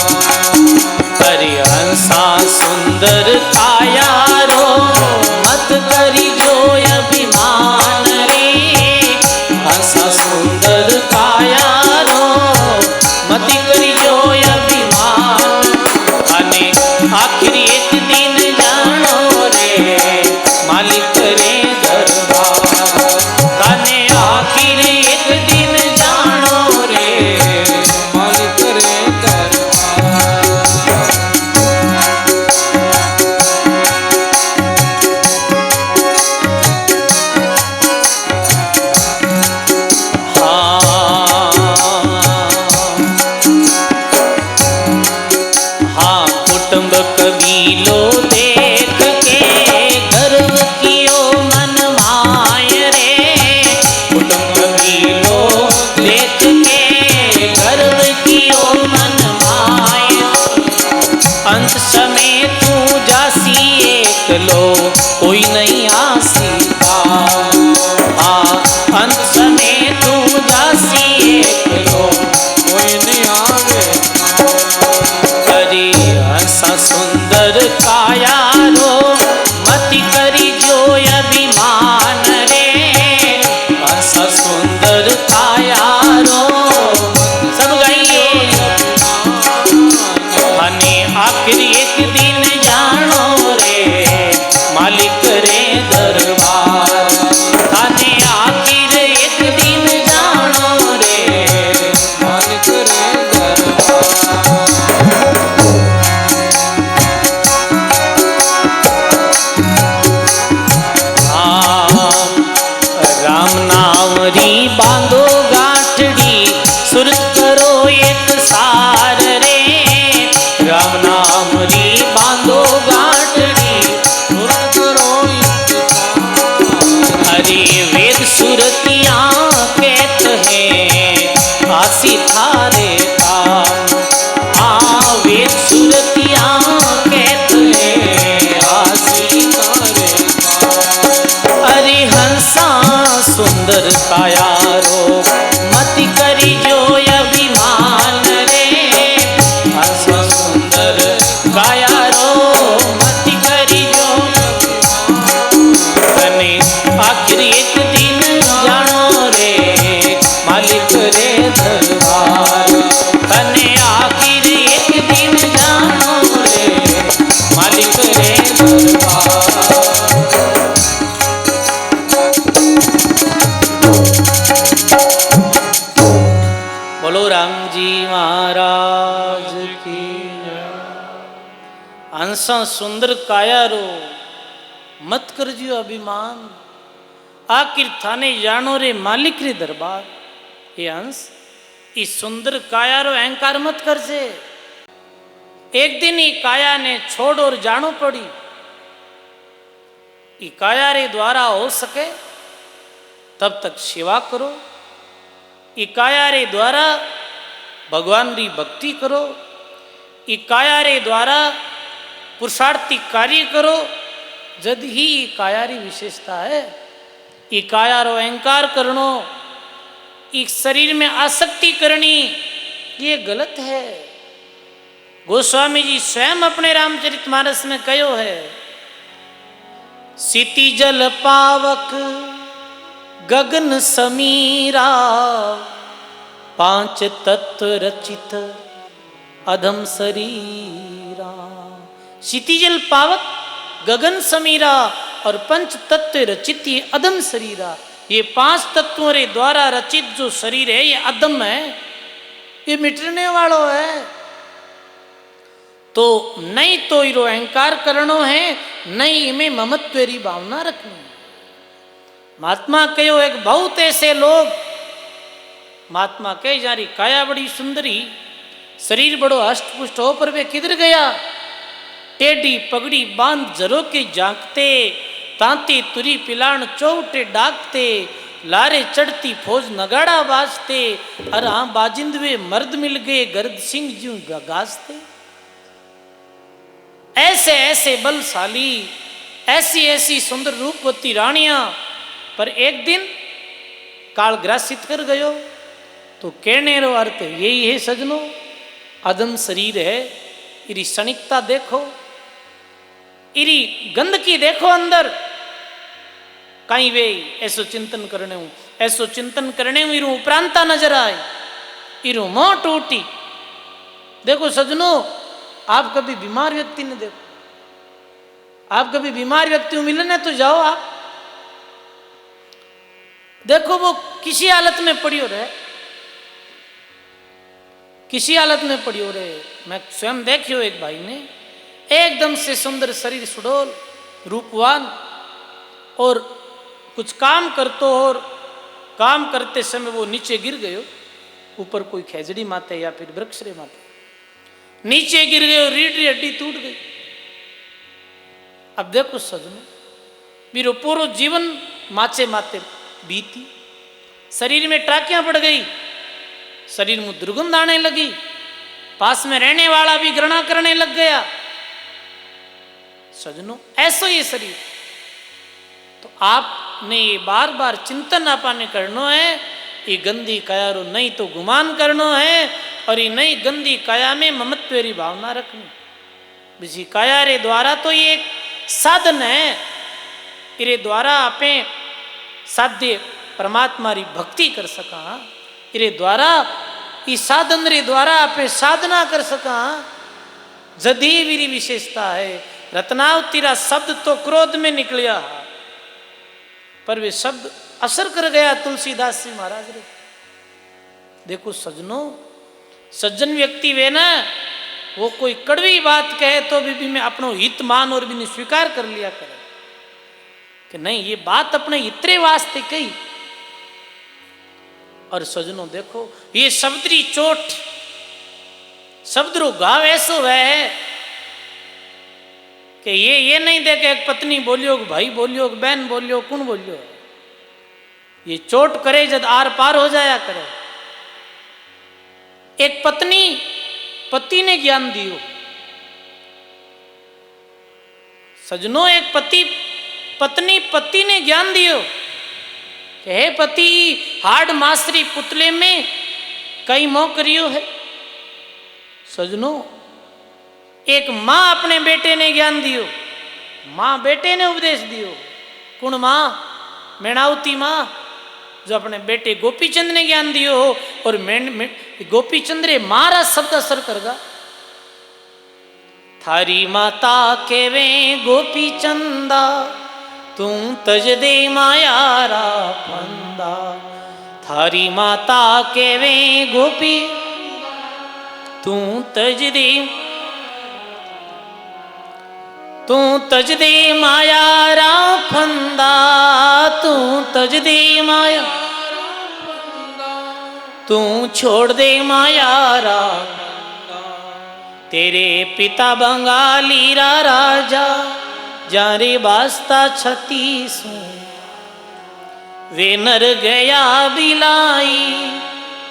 हरि हंसा सुंदर काया रो मत करी जो अभिमान रे। हंसा सुंदर काया रो मत करी जो अभिमान। आने आखिरी एक दिन जानो रे मालिक रे दरबार। थाने आखिर एक दिन जानो रे मालिक रे दरबार। हाँ कुटुंब कबीलो देख के गर्व कियो मन माय रे। कुटुंब कबीलो देख के गर्व कियो मन माय। अंत समय तू जासी एकलो कोई नहीं आसीता। हाँ अंत समय तू जासी एकलो कोई नहीं आवे। हरि हंसा सुंदर काया रो मत करी जो अभिमान रे। हंसा सुंदर काया रो सब गाइए। थाने आखिरी एक दिन जानो रे मालिक रे दरबार। थाने आखिर एक दिन जानो रे मालिक रे दरबार। हंसा सुंदर काया रो मत कर जियो अभिमान, आखिर थाने जानो रे मालिक रे दरबार। ये हंस इस सुंदर काया रो अहंकार मत कर से। एक दिन ही काया ने छोड़ और जानो पड़ी, ई काया रे द्वारा हो सके तब तक सेवा करो, ई काया रे द्वारा भगवान री भक्ति करो, ई काया रे द्वारा पुरुषार्थी कार्य करो, जद ही काया री विशेषता है। ई काया रो अहंकार करनो, इस शरीर में आसक्ति करनी, ये गलत है। गोस्वामी जी स्वयं अपने रामचरितमानस में कहो है, सिति जल पावक गगन समीरा, पांच तत्व रचित अधम शरीरा। सिति जल पावक गगन समीरा और पंच तत्व रचित ये अधम शरीरा। ये पांच तत्वों रे द्वारा रचित जो शरीर है ये अधम है, ये मिटने वालों है। तो नहीं तो इरो अहंकार करनो है, नहीं इमें ममत्व री भावना रखनी। महात्मा कहो एक बहुत ऐसे लोग, महात्मा कह जा रही काया बड़ी सुंदरी, शरीर बड़ो हष्टपुष्ट हो, पर वे किधर गया? टेढ़ी पगड़ी बांध जरो के जागते, तांती तुरी पिलाण चौटे डाकते, लारे चढ़ती फौज नगाड़ा बाजते, अर हाँ बाजिंद वे मर्द मिल गए गर्द सिंह ज्यों गाजते। ऐसे ऐसे बलशाली, ऐसी ऐसी सुंदर रूपवती रानियां, पर एक दिन काल ग्रासित कर गयो। तो कहने रो अर्थ यही है सजनो, अधम शरीर है, इरी क्षणिकता देखो, इरी गंदगी देखो अंदर। कहीं वे ऐसो चिंतन करने हूं, ऐसो चिंतन करने हूं, इरू उपरांता नजर आए, इरू मोह टूटी। देखो सजनो, आप कभी बीमार व्यक्ति ने देखो, आप कभी बीमार व्यक्ति को मिलने तो जाओ, आप देखो वो किसी हालत में पड़ी हो रहे, किसी हालत में पड़ी हो रहे। मैं स्वयं देखियो एक भाई ने एकदम से सुंदर शरीर, सुडोल रूपवान, और कुछ काम करतो और काम करते समय वो नीचे गिर गयो, ऊपर कोई खेजड़ी माते या फिर वृक्ष रे माते, नीचे गिर गए, रीढ़ री हड्डी टूट गई। अब देखो सजनो, मेरा पूरा जीवन माचे माते बीती, शरीर में टाकियां पड़ गई, शरीर में दुर्गंध आने लगी, पास में रहने वाला भी घृणा करने लग गया। सजनो ऐसो ये शरीर, तो आपने ये बार बार चिंतन आपने करनो है, ये गंदी काया रो नहीं तो गुमान करनो है, और ये नई गंदी काया में ममत्व री भावना रखनी। बिजी काया रे द्वारा तो ये एक साधन है, इरे द्वारा आपे साध्य परमात्मा री भक्ति कर सका, इरे द्वारा इस साधन रे द्वारा आपे साधना कर सका। जदी वीरी विशेषता है। रत्नावतीरा शब्द तो क्रोध में निकलिया, पर वे शब्द असर कर गया तुलसीदास जी महाराज रे। देखो सजनों, सज्जन व्यक्ति वे ना, वो कोई कड़वी बात कहे तो भी मैं अपनो हित मान और भी स्वीकार कर लिया करे कि नहीं ये बात अपने इतने वास्ते कही। और सजनों देखो, ये शब्दरी चोट, शब्दरू घाव ऐसो है कि ये नहीं देखे एक पत्नी बोलियो, भाई बोलियो, बहन बोलियो, कौन बोलियो, ये चोट करे जब आर पार हो जाया करे। एक पत्नी पति ने ज्ञान दियो, सजनों एक पत्नी पति ने ज्ञान दियो कि हे पति, हाड मासरी पुतले में कई मोह करियो है। सजनों एक माँ अपने बेटे ने ज्ञान दियो, माँ बेटे ने उपदेश दियो। कौन माँ? मेणावती माँ, जो अपने बेटे गोपीचंद ने ज्ञान दियो हो। और गोपीचंद रे मारा शब्द असर करगा। थारी माता केवे गोपीचंदा, तू तज दे माया रा फंदा। थारी माता केवे गोपी, तू तज दे। तू तज दे माया रा फंदा, तू तज दे माया, तू छोड़ दे माया रा, तेरे पिता बंगाली रा राजा, जारे वास्ता 36 वे नर गया बिलाई,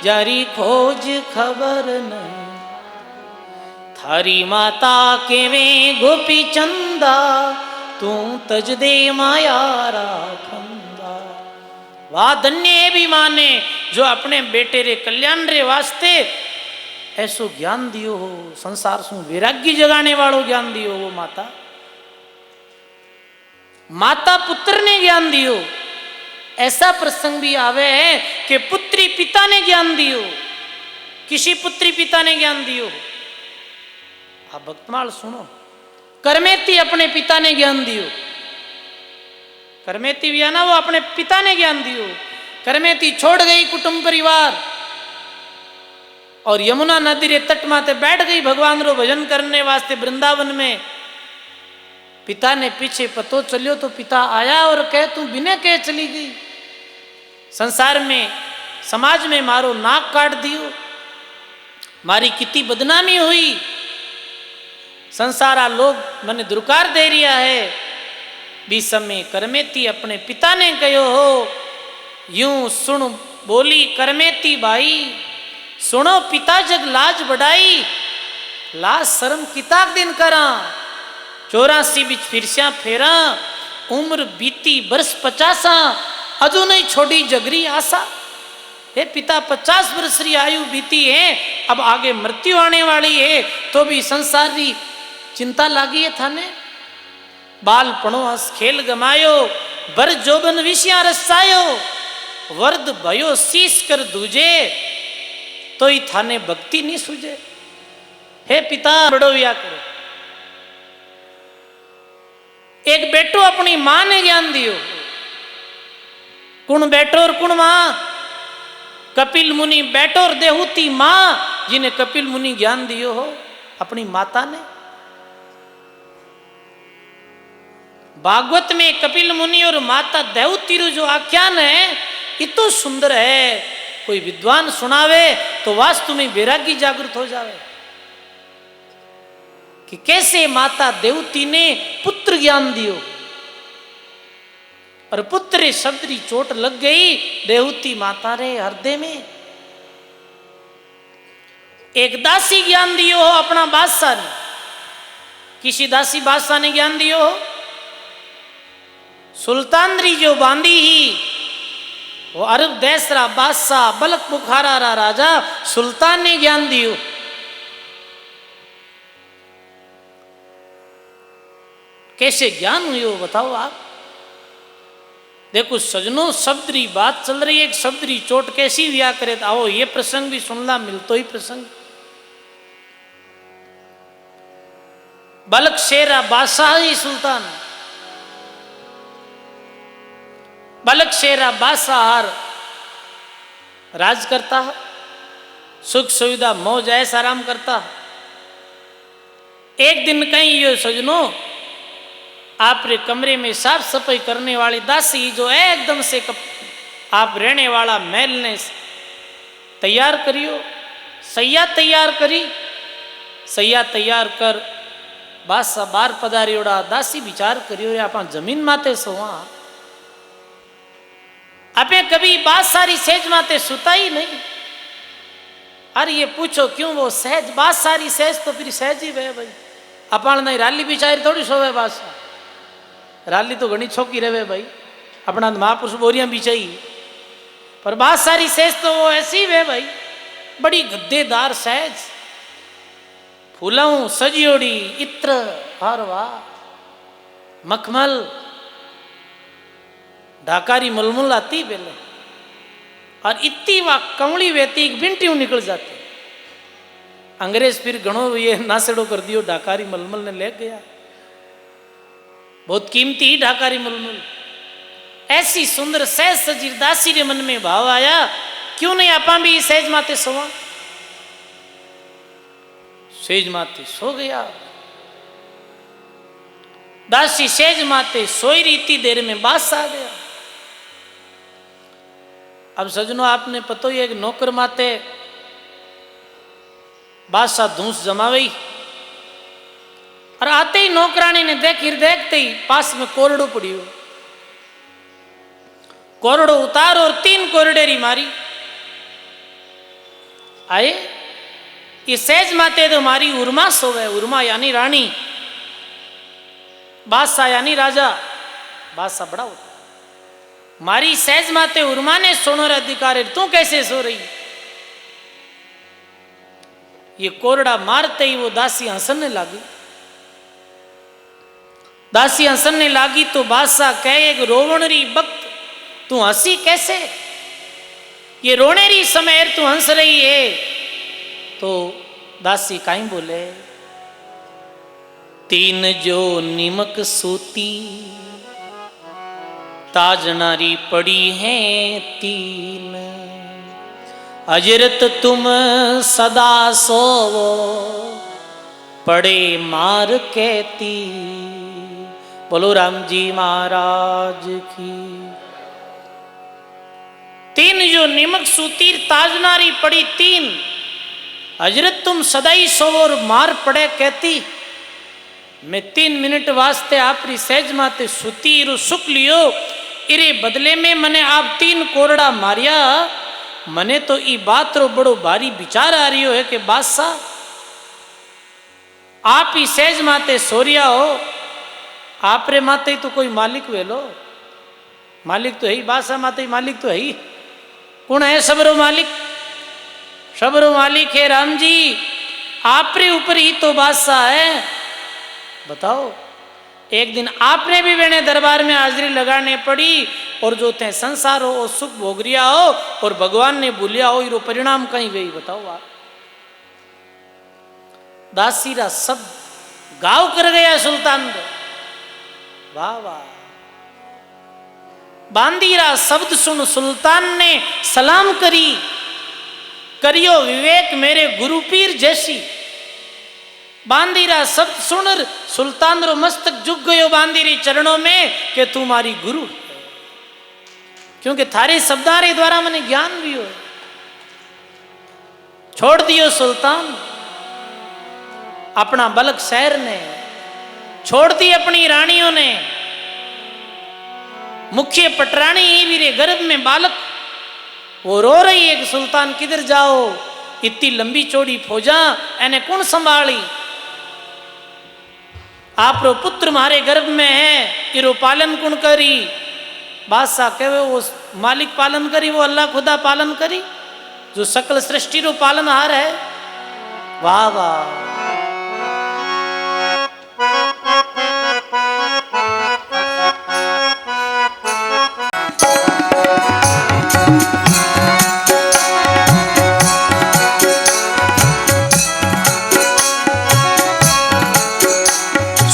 जारी खोज खबर नहीं, थारी माता के वे गोपी चंदा, तू तज दे माया रा फंदा। वाह धन्य भी माने जो अपने बेटे रे कल्याण रे वास्ते ऐसो ज्ञान दियो हो, संसार सु वैराग्य जगाने वालों ज्ञान दियो वो माता। माता पुत्र ने ज्ञान दियो, ऐसा प्रसंग भी आवे है कि पुत्री पिता ने ज्ञान दियो, किसी पुत्री पिता ने ज्ञान दियो। आप भक्तमाल सुनो, करमेती अपने पिता ने ज्ञान दियो, करमेती भी है ना, वो अपने पिता ने ज्ञान दियो। करमेती छोड़ गई कुटुंब परिवार और यमुना नदी रे तट माते बैठ गई भगवान रो भजन करने वास्ते वृंदावन में। पिता ने पीछे पतो चलियो तो पिता आया और कहे तू बिना कहे चली गई, संसार में समाज में मारो नाक काट दियो, मारी कितनी बदनामी हुई, संसारा लोग मने दुरकार दे रिया है। भी समय करमेती अपने पिता ने कहो हो, यूं सुन बोली करमेती बाई, सुनो पिता जग लाज बढ़ाई, लाज शर्म किताक दिन करा, 84 बिच फिरस्या फेरा, उम्र बीती वर्ष 50, अजू नहीं छोड़ी जगरी आशा। हे पिता 50 वर्ष री आयु बीती है, अब आगे मृत्यु आने वाली है, तो भी संसारी चिंता लागी है थाने। बालपणो हस खेल गमायो, बर जोबन विषया रसायो, वर्द भयो शीश कर दूजे, तो ही थाने भक्ति नहीं सूझे। हे पिता बड़ो या करो। एक बेटो अपनी मां ने ज्ञान दियो, कुण बेटो और कुण मां, कपिल मुनि बेटो और देहूती मां, जिन्हें कपिल मुनि ज्ञान दियो हो अपनी माता ने। भागवत में कपिल मुनि और माता देवती रो जो आख्यान है इतो सुंदर है, कोई विद्वान सुनावे तो वास्तु में वैरागी जागृत हो जावे कि कैसे माता देवती ने पुत्र ज्ञान दियो, और पुत्र शब्द की चोट लग गई देवती माता रे हृदय में। एक दासी ज्ञान दियो हो अपना बादशाह ने, किसी दासी बादशाह ने ज्ञान दियो हो, सुल्तानरी जो बांदी ही वो अरब देश रा बादशाह बलक बुखारा रा राजा सुल्तान ने ज्ञान दियो। कैसे ज्ञान हुई बताओ आप। देखो सजनों, शब्द री बात चल रही है, एक शब्द री चोट कैसी दिया करे, तो आओ ये प्रसंग भी सुनला मिलतो ही प्रसंग। बलक शेरा बादशाह ही सुल्तान, बलक शेरा बादशाह राज करता है, सुख सुविधा मौज ऐस आराम करता है। एक दिन कहीं ये सजनों आप रे कमरे में साफ सफाई करने वाली दासी जो एकदम से आप रहने वाला महल ने तैयार करियो, सैया तैयार करी, सैया तैयार कर बादशाह बार पधारियोड़ा, दासी विचार करियो आप जमीन माते सोवा, आपे कभी बादशाह सेज माते सुता ही नहीं। अरे ये पूछो क्यों, वो सहज बादशाह सहज तो फिर सहज ही वे भाई, अपन नहीं राली बिचारी थोड़ी सोवे बादशाह, राली तो घनी छोकी रहे भाई, अपना महापुरुष बोरियां बिछाई, पर बादशाह सहज तो वो ऐसी वे भाई, बड़ी गद्देदार सहज, फूलों सजियोड़ी इत्र हर वाह मखमल ढाकारी मलमल आती पहले, और इतनी वाह कमली वेती एक बिंटियों निकल जाती। अंग्रेज फिर घणो ये नासेड़ो कर दियो, ढाकारी मलमल ने ले गया, बहुत कीमती ढाकारी मलमल। ऐसी सुंदर सहज सजी दासी रे मन में भाव आया, क्यों नहीं आपा भी सहज माते सोवा। सहज माते सो गया। दासी सेज माते सोई रीति देर में बास आ गया। अब सजनों आपने पतो ही एक नौकर माते बादशाह धूस जमावई और आते ही नौकरानी ने देखते ही पास में कोरडो पड़ियो, कोरडो उतार और 3 कोरडेरी मारी। आए ये सेज माते तो मारी उर्मा सोवे, उर्मा यानी रानी, बादशाह यानी राजा, बादशाह बड़ा होता। मारी सेज माते उर्मा ने सोनोर अधिकार, तू कैसे सो रही? ये कोरडा मारते ही वो दासी हंसने लगी। दासी हंसने लगी तो बादशाह कहे एक रोवणरी वक्त तू हंसी कैसे? ये रोनेरी समय तू हंस रही है। तो दासी काई बोले, 3 जो निमक सूती ताजनारी पड़ी है 3, अजरत तुम सदा सोवो पड़े मार कहती। बोलो राम जी महाराज की। 3 जो निमक सूती ताजनारी पड़ी 3, हजरत तुम सदाई सोवो और मार पड़े कहती। मैं 3 मिनट वास्ते आपरी सहज माते सुती रो सुख लियो, इरे बदले में मने आप 3 कोरडा मारिया। मने तो ई बात रो बड़ो भारी विचार आ रही है कि बादशाह आप ही सहज माते सोरिया हो, आप रे माते तो कोई मालिक वेलो, मालिक तो है ही, बादशाह माते मालिक तो है ही। कौन है सबरो मालिक? सबरो मालिक है राम जी, आप रे ऊपर ही तो बादशाह है। बताओ, एक दिन आपने भी मेरे दरबार में हाजिरी लगाने पड़ी और जो ते संसार हो सुख भोगरिया हो और भगवान ने भूलिया हो, ये परिणाम कहीं गई? बताओ आप। दासीरा सब गाँव कर गया सुल्तान। वाह वाह। बांदीरा शब्द सुन सुल्तान ने सलाम करी, करियो विवेक मेरे गुरु पीर जैसी। बांदीरा शब्द सुन सुल्तान रो मस्तक झुक गयो बांदीरी चरणों में कि तू मारी गुरु, क्योंकि थारे शब्दारे द्वारा मैंने ज्ञान भी हो। छोड़ दियो सुल्तान अपना बलक शहर ने, छोड़ दी अपनी रानियों ने। मुख्य पटरानी वीरे गर्भ में बालक, वो रो रही है कि सुल्तान किधर जाओ, इतनी लंबी चौड़ी फौजा एने कौन संभाली? आप रो पुत्र मारे गर्भ में है, इरो पालन कौन करी? बादशाह कहे वो मालिक पालन करी, वो अल्लाह खुदा पालन करी जो सकल सृष्टि रो पालनहार है। वाह वाह।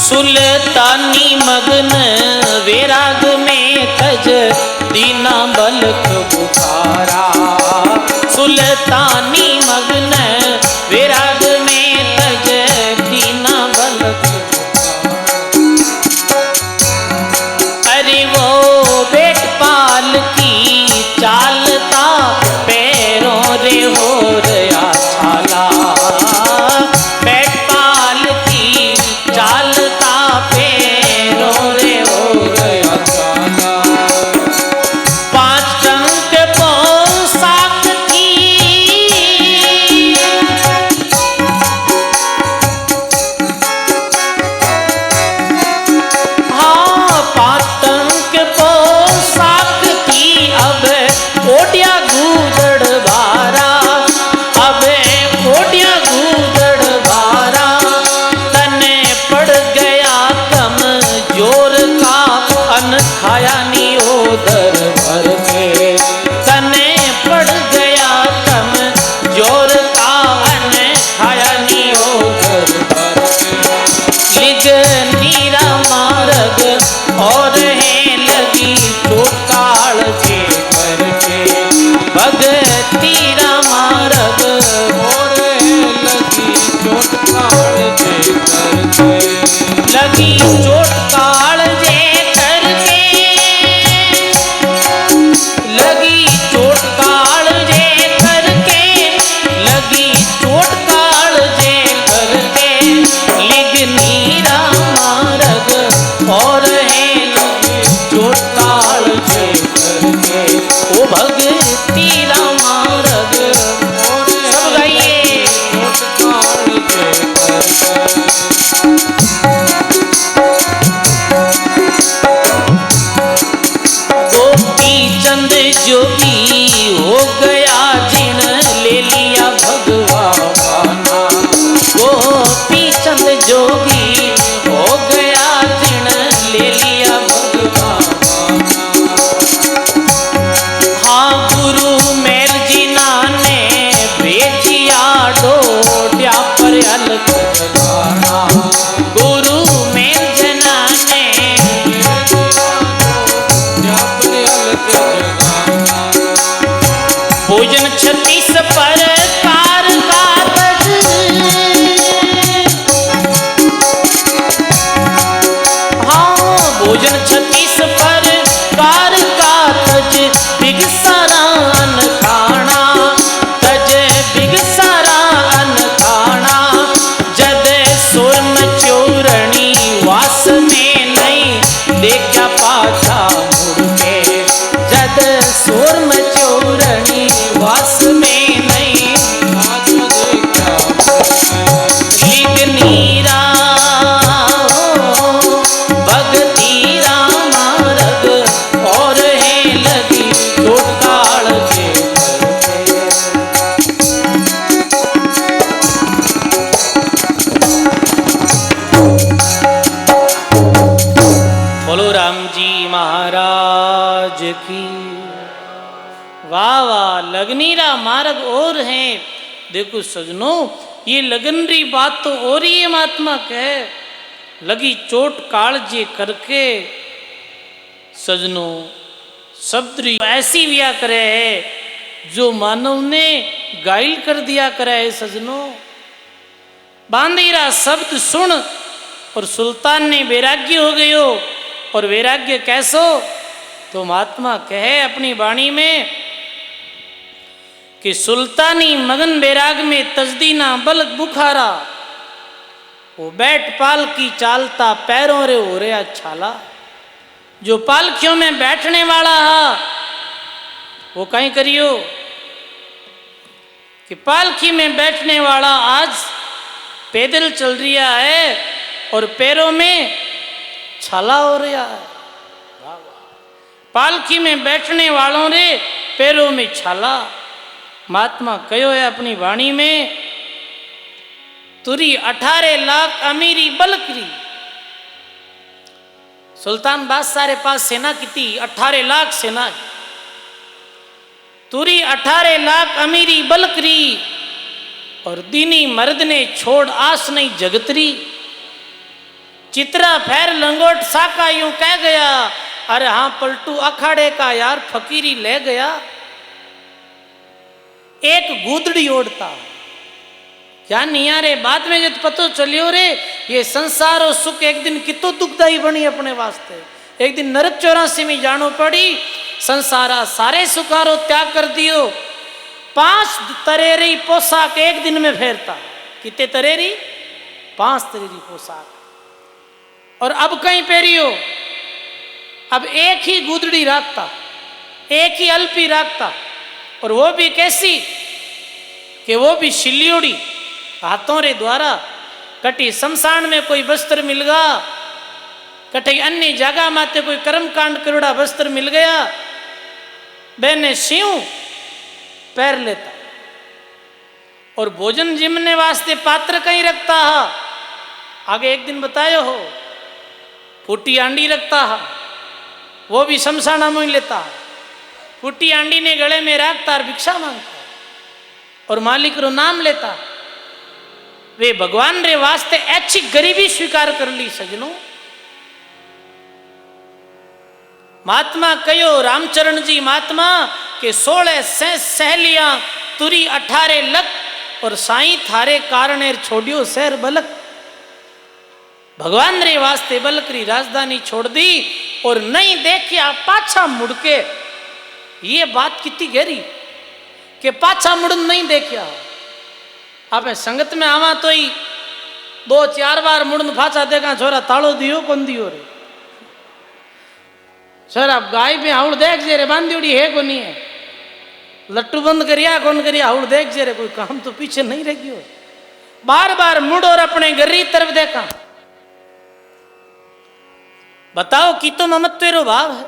सुल्तानी मगन वैराग में तज दीना बलक बुखारा। सुल्तानी मगन वैराग में तज दीना बलक बुखारा। अरे वो बेट पाल की चालता पैरों रे हो रहा छाला। बेट पाल की चालता पैरों रे हो रहा छाला। 5 टंक पौसा की। वाह वाह, लगनीरा मार्ग और हैं। देखो सजनों, ये लगन री बात तो और ही है। महात्मा कहे लगी चोट कालजे करके, सजनों शब्द ऐसी व्या करे है जो मानव ने घायल कर दिया करे है। सजनों बांधीरा शब्द सुन और सुल्तान ने वैराग्य हो गयो। और वैराग्य कैसो, तो महात्मा कहे अपनी वाणी में कि सुल्तानी मगन बैराग में तजदीना बलक बुखारा, वो बैठ पाल की चालता पैरों रे हो रहा छाला। जो पालकियों में बैठने वाला है वो कहीं करियो कि पालकी में बैठने वाला आज पैदल चल रहा है और पैरों में छाला हो रहा है। पालकी में बैठने वालों रे पैरों में छाला। महात्मा कहो है अपनी वाणी में, तुरी 18 लाख अमीरी बलकरी। सुल्तान बादशाह रे पास सेना कितनी, 18 लाख सेना। तुरी 18 लाख अमीरी बलकरी और दीनी मर्द ने छोड़ आस नहीं जगतरी। चित्रा फैर लंगोट साका यूं कह गया, अरे हाँ पलटू अखाड़े का यार फकीरी ले गया। एक गुदड़ी ओढ़ता क्या नहीं आ रे, बाद में जब पतो चलियो रे ये संसार और सुख एक दिन कितो दुखदाई बनी अपने वास्ते। एक दिन नरक 84 में जानो पड़ी, संसारा सारे सुखारो त्याग कर दियो। 5 तरेरी पोशाक एक दिन में फेरता। कितने तरेरी? 5 तरेरी पोशाक। और अब कहीं पहरियो, अब एक ही गुदड़ी रखता, एक ही अल्पी रखता, और वो भी कैसी कि वो भी शिलियोड़ी हाथों रे द्वारा। कटी शमशान में कोई वस्त्र मिल गया, कटी अन्य जगह माते कोई कर्म कांड करोड़ा वस्त्र मिल गया, बहने सिंह पैर लेता। और भोजन जिमने वास्ते पात्र कहीं रखता है। आगे एक दिन बतायो हो, फूटी आंडी रखता है, वो भी शमशाना में लेता है। फूटी आंडी ने गले में रखता और भिक्षा मांगता और मालिक रो नाम लेता। वे भगवान रे वास्ते अच्छी गरीबी स्वीकार कर ली। सजनों महात्मा कहो रामचरण जी महात्मा के 16 सहेलियां तुरी 18 लख और साई थारे कारण छोड़ियो शहर बलक। भगवान रे वास्ते बलकरी राजधानी छोड़ दी और नहीं देखिया पाछा मुड़ के। ये बात कितनी गहरी कि पाछा मुड़न नहीं देखिया। आप संगत में आवा तो ही 2-4 बार मुड़न फाचा देखा, छोरा तालो दियो कौन दियो रे, छोरा गाय पे हाउड़ देख जे रे बांधी उड़ी है कौन है, लट्टू बंद करिया कौन करिया हाउड़ देख जे रे, कोई काम तो पीछे नहीं रह गयो। बार बार मुड़ और अपने गरी तरफ देखा। बताओ कि तो ममत्व रो भाव है।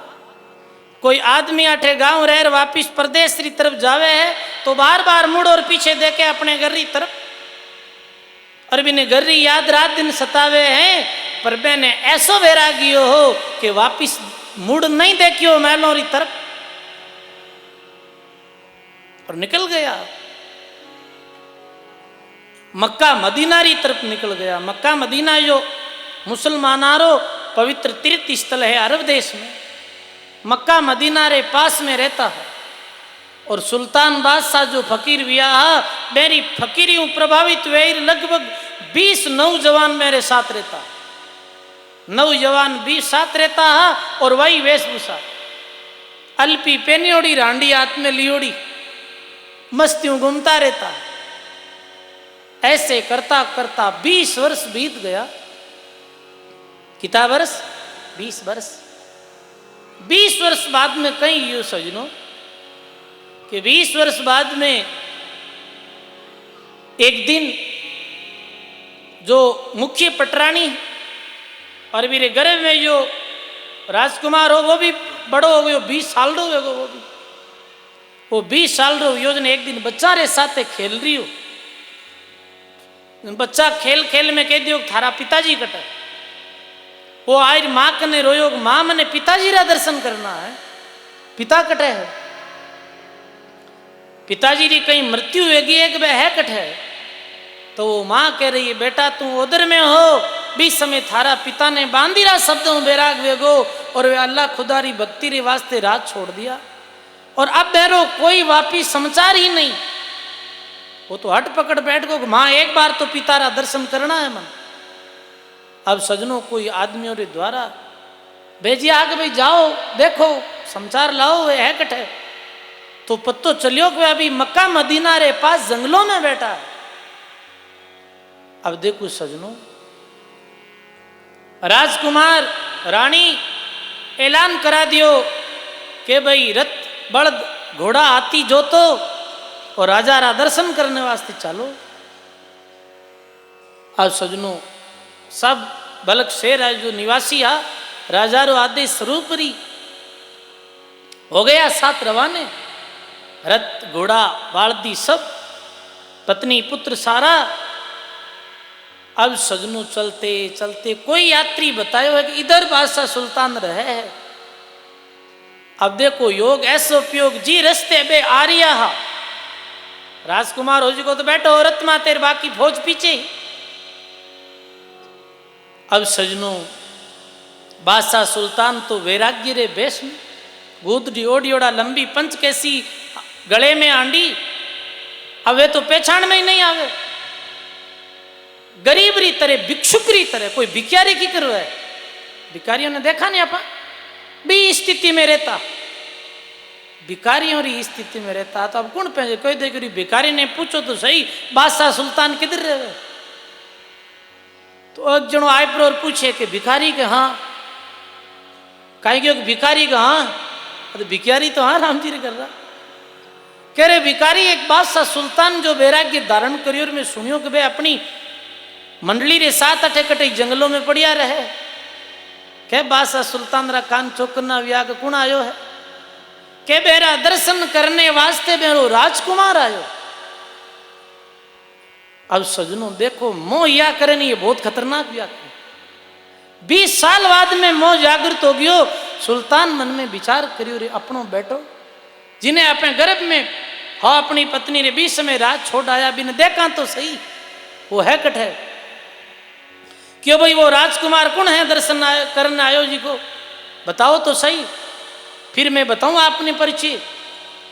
कोई आदमी आठे गांव रह वापिस प्रदेश की तरफ जावे है तो बार बार मुड़ और पीछे देखे अपने गर्री तरफ। और बिने गर्री याद रात दिन सतावे हैं, पर मैंने ऐसो वैरागियो हो कि वापिस मुड़ नहीं देखियो महलों की तरफ और निकल गया। मक्का मदीना री तरफ निकल गया। मक्का मदीना जो मुसलमानारो पवित्र तीर्थ स्थल है अरब देश में, मक्का मदीना रे पास में रहता है। और सुल्तान बादशाह जो फकीर विया मेरी फकीरी प्रभावित वे लगभग 20 नौजवान मेरे साथ रहता, नौजवान 20 साथ रहता है। और वही वेशभूषा अल्पी पेनियोड़ी रांडी हाथ में लियोड़ी मस्तियों घूमता रहता। ऐसे करता करता 20 वर्ष बीत गया। कितना वर्ष? 20 वर्ष। 20 वर्ष बाद में कहीं यो सजनो कि 20 वर्ष बाद में एक दिन जो मुख्य पटरानी और मेरे गर्भ में जो राजकुमार हो वो भी बड़ो हो गयो, 20 साल रो हो वो 20 साल रो योजना एक दिन बच्चा रे साथे खेल रही हो। बच्चा खेल खेल में कह दियो थारा पिताजी कटे। वो आज माँ कने रोयो, माँ मने पिताजी रा दर्शन करना है। पिता कटे है, पिताजी की कहीं मृत्यु होगी एक वह है कट है, तो वो माँ कह रही है बेटा तू उधर में हो, बीच समय थारा पिता ने बांधी रहा शब्दों बैराग वेगो, और वे अल्लाह खुदारी भक्ति रे वास्ते रात छोड़ दिया, और अब बेरो कोई वापिस समाचार ही नहीं। वो तो हट पकड़ बैठ गो माँ एक बार तो पिता रा दर्शन करना है मन। अब सजनों कोई आदमियों रे द्वारा भेजिया आगे भाई जाओ देखो समाचार लाओ वे है कट है, तो पत्तो चलियो कि अभी मक्का मदीना रे पास जंगलों में बैठा है। अब देखो सजनों, राजकुमार रानी ऐलान करा दियो कि भाई रथ बलद घोड़ा हाथी जो तो और राजा रा दर्शन करने वास्ते चालो। अब सजनों सब बलक शेर है जो निवासी है राजा रो आदेश स्वरूप री हो गया, साथ रवाने रथ घोड़ा बालदी सब पत्नी पुत्र सारा। अब सजनों चलते चलते कोई यात्री बतायो है कि इधर बादशाह सुल्तान रहे है। अब देखो योग ऐसो उपयोग जी रस्ते बे आ रिया हा, राजकुमार हो जी को तो बैठो रथ मा तेरे बाकी फौज पीछे। अब सजनों बादशाह सुल्तान तो वैराग्य रे बेश में गोदड़ी ओढ़ी ओढ़ा लंबी पंच कैसी गले में आंडी, अब वे तो पहचान में ही नहीं आवे, गरीब री तरह भिक्षुक री तरह कोई भिखारी की करो है। भिखारियों ने देखा नहीं आपा भी स्थिति में रहता, भिखारियों री स्थिति में रहता तो अब कौन पहले कोई देख रही भिखारी ने पूछो तो सही बादशाह सुल्तान किधर रहे, तो एक जनो आए पर और पूछे कि भिखारी के हाँ कहीं क्यों भिखारी का हाँ, तो भिखारी तो हाँ राम जी ने कर रहा, कह रहे भिखारी एक बादशाह सुल्तान जो वैराग्य धारण करी और मैं सुनियो कि भाई अपनी मंडली रे साथ अठे कटे जंगलों में पड़िया रहे, के बादशाह सुल्तान रा कान चौकना व्याग कौन आयो है, के बेरा दर्शन करने वास्ते मेरो राजकुमार आयो। अब सजनों देखो मोह या करे नहीं, ये बहुत खतरनाक व्याग है। 20 साल बाद में मोह जागृत हो गयो, सुल्तान मन में विचार करियो रे अपनो बेटो जिन्हें अपने गर्भ में हाँ अपनी पत्नी ने 20 समय रात छोड़ आया बिन देखा तो सही वो है कट है, क्यों भाई वो राजकुमार कौन है दर्शन करने आयो जी को बताओ तो सही, फिर मैं बताऊं अपने परिचय।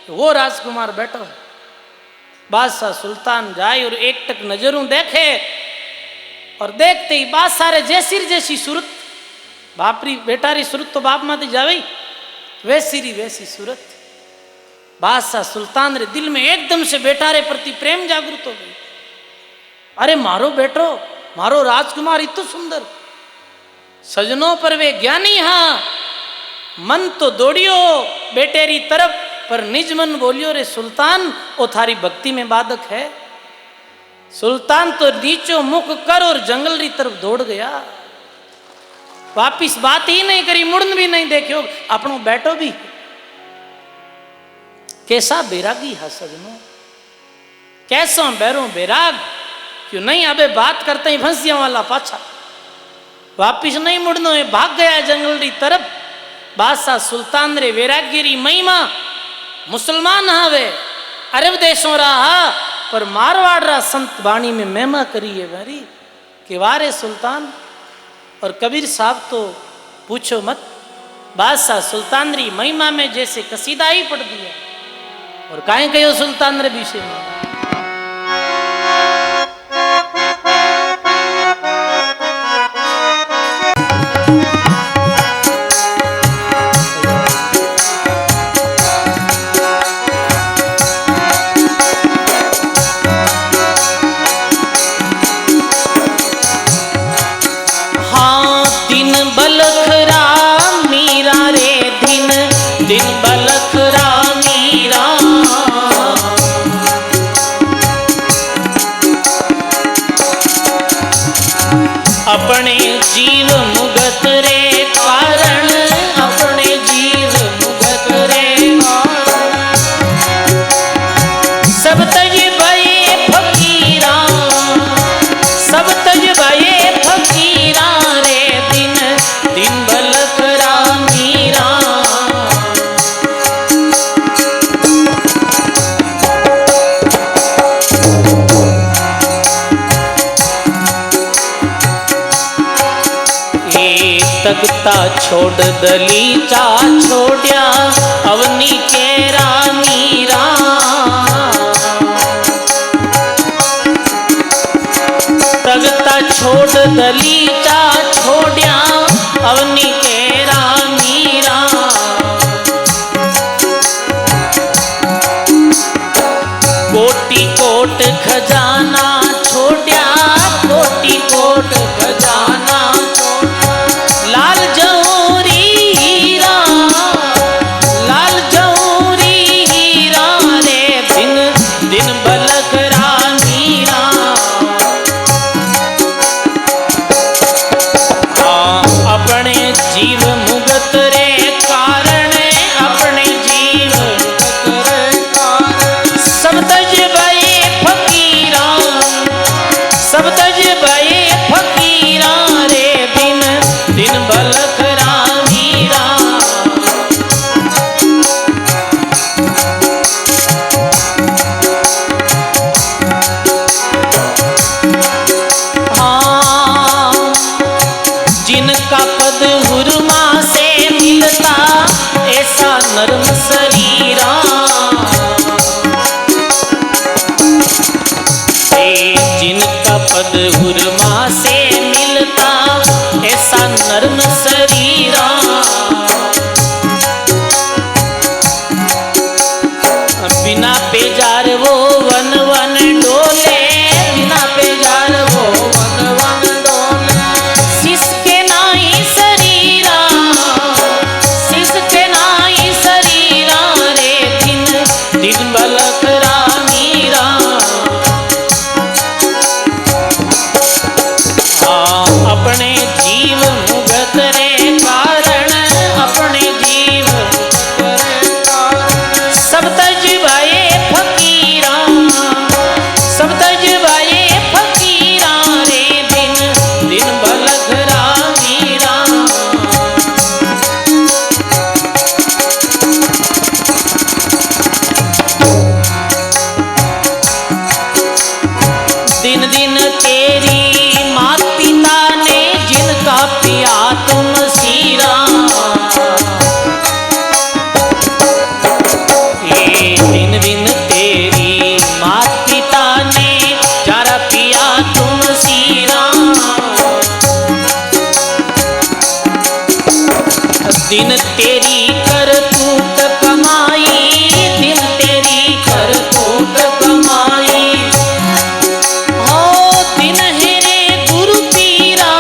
वो राजकुमार बैठो है, बादशाह सुल्तान जाए और एक टक नजरों देखे और देखते ही बादशाह रे जैसी सूरत, बाप री बेटा री सूरत तो बाप माते जावे वैसी सूरत। बादशाह सुल्तान रे दिल में एकदम से बेटा रे प्रति प्रेम जागृत हो गई, अरे मारो बेटो मारो राजकुमार इतो सुंदर। सजनों पर वे ज्ञानी हाँ मन तो दौड़ियो बेटे री तरफ, पर निज मन बोलियो रे सुल्तान ओ थारी भक्ति में बाधक है। सुल्तान तो नीचो मुख कर और जंगल री तरफ दौड़ गया, वापिस बात ही नहीं करी, मुड़न भी नहीं देखियो अपनो बैठो भी। कैसा बैरागी है सजनों, कैसा बैरो बैराग, क्यों नहीं अबे बात करते ही फंसिया वाला पाछा वापिस नहीं मुड़नो है, भाग गया जंगल री तरफ। बादशाह सुल्तान रे वैराग्य री महिमा मुसलमान हावे अरब देशों रहा, पर मारवाड़ रा संत बाणी में महिमा करी है मेरी कि वारे सुल्तान। और कबीर साहब तो पूछो मत, बादशाह सुल्तान री महिमा में जैसे कसीदा ही पढ़ दिया, और काहे कहो सुल्तान रे विषय में। अपने जीव मुगत रे कारण, अपने जीव मुगत रे सब तज भये फकीरा, सब तज भये फकीरा रे दिन दिन बलख रामीरा। तगता छोड़ दलीचा छोड़या अवनी केरा मीरा। तगता छोड़ दलीचा छोड़या अवनी केरा मीरा। कोटि कोट खजाना छोड़या कोटि कोट खजाना छोड़या। लाल जौहरी हीरा लाल जौहरी हीरा रे दिन दिन बलखरा मीरा। अपने जीव मुगत रे कारण अपने जीव मुगत रे कारण सब तज भये फकीरा सब तज भये फकीरा रे दिन दिन बलखरा मीरा। हाँ जिनका पद हुरमा से मिलता ऐसा नर्म शरीरा। जिनका पद हुरमा से मिलता ऐसा नर्म शरीरा। बिना पेजार वो वन वन डोले बिना पेजार वो वन वन डोले। सिसके नाई शरीरा सिसके नाई शरीरा रे दिन दिन बलखरा मीरा। अपने जीव मुगत रे कारण अपने जीव मुगत रे कारण सब तज भये फकीरा सब तज भये फकीरा रे दिन दिन बलखरा मीरा। दिन दिन तेरी मात पिता ने जिनका पिया तुम सीरा। ये दिन दिन तेरी मात पिता ने जरा पिया तुम सीरा। दिन तेरी करतूत कमाई दिन तेरी करतूत कमाई। दिन हेरे गुरु पीरा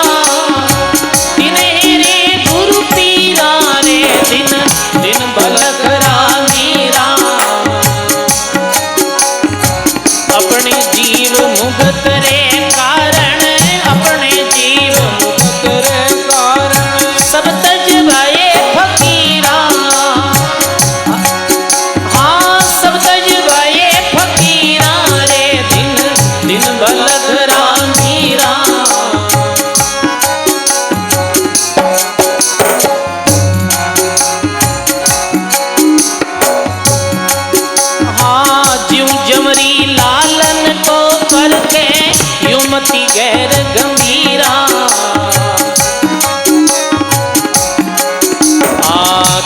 दिन हेरे गुरु पीरा रे दिन दिन बलखरा मीरा। अपने जीव मुगत रे कारण अपने जीव मुगत रे कारण सब तज भये फकीरा। हाँ सब तज भये फकीरा रे दिन दिन बलखरा मीरा। हाँ ज्यों जमरी लालन को करके युमति गैर गंभीरा।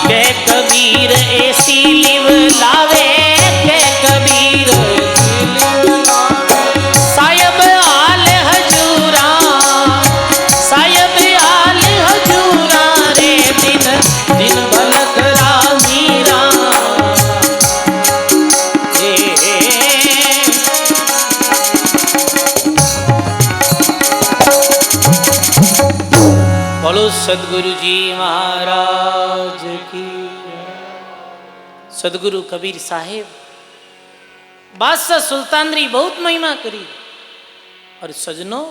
के कबीर ऐसी लिव लावे के कबीर ऐसी लिव लावे। सायब आल हजूरा सायब आल हजूरा रे दिन दिन बलखरा मीरा। बोलो सदगुरु जी महाराज की। सदगुरु कबीर साहेब बादशाह सुल्तानरी बहुत महिमा करी। और सजनों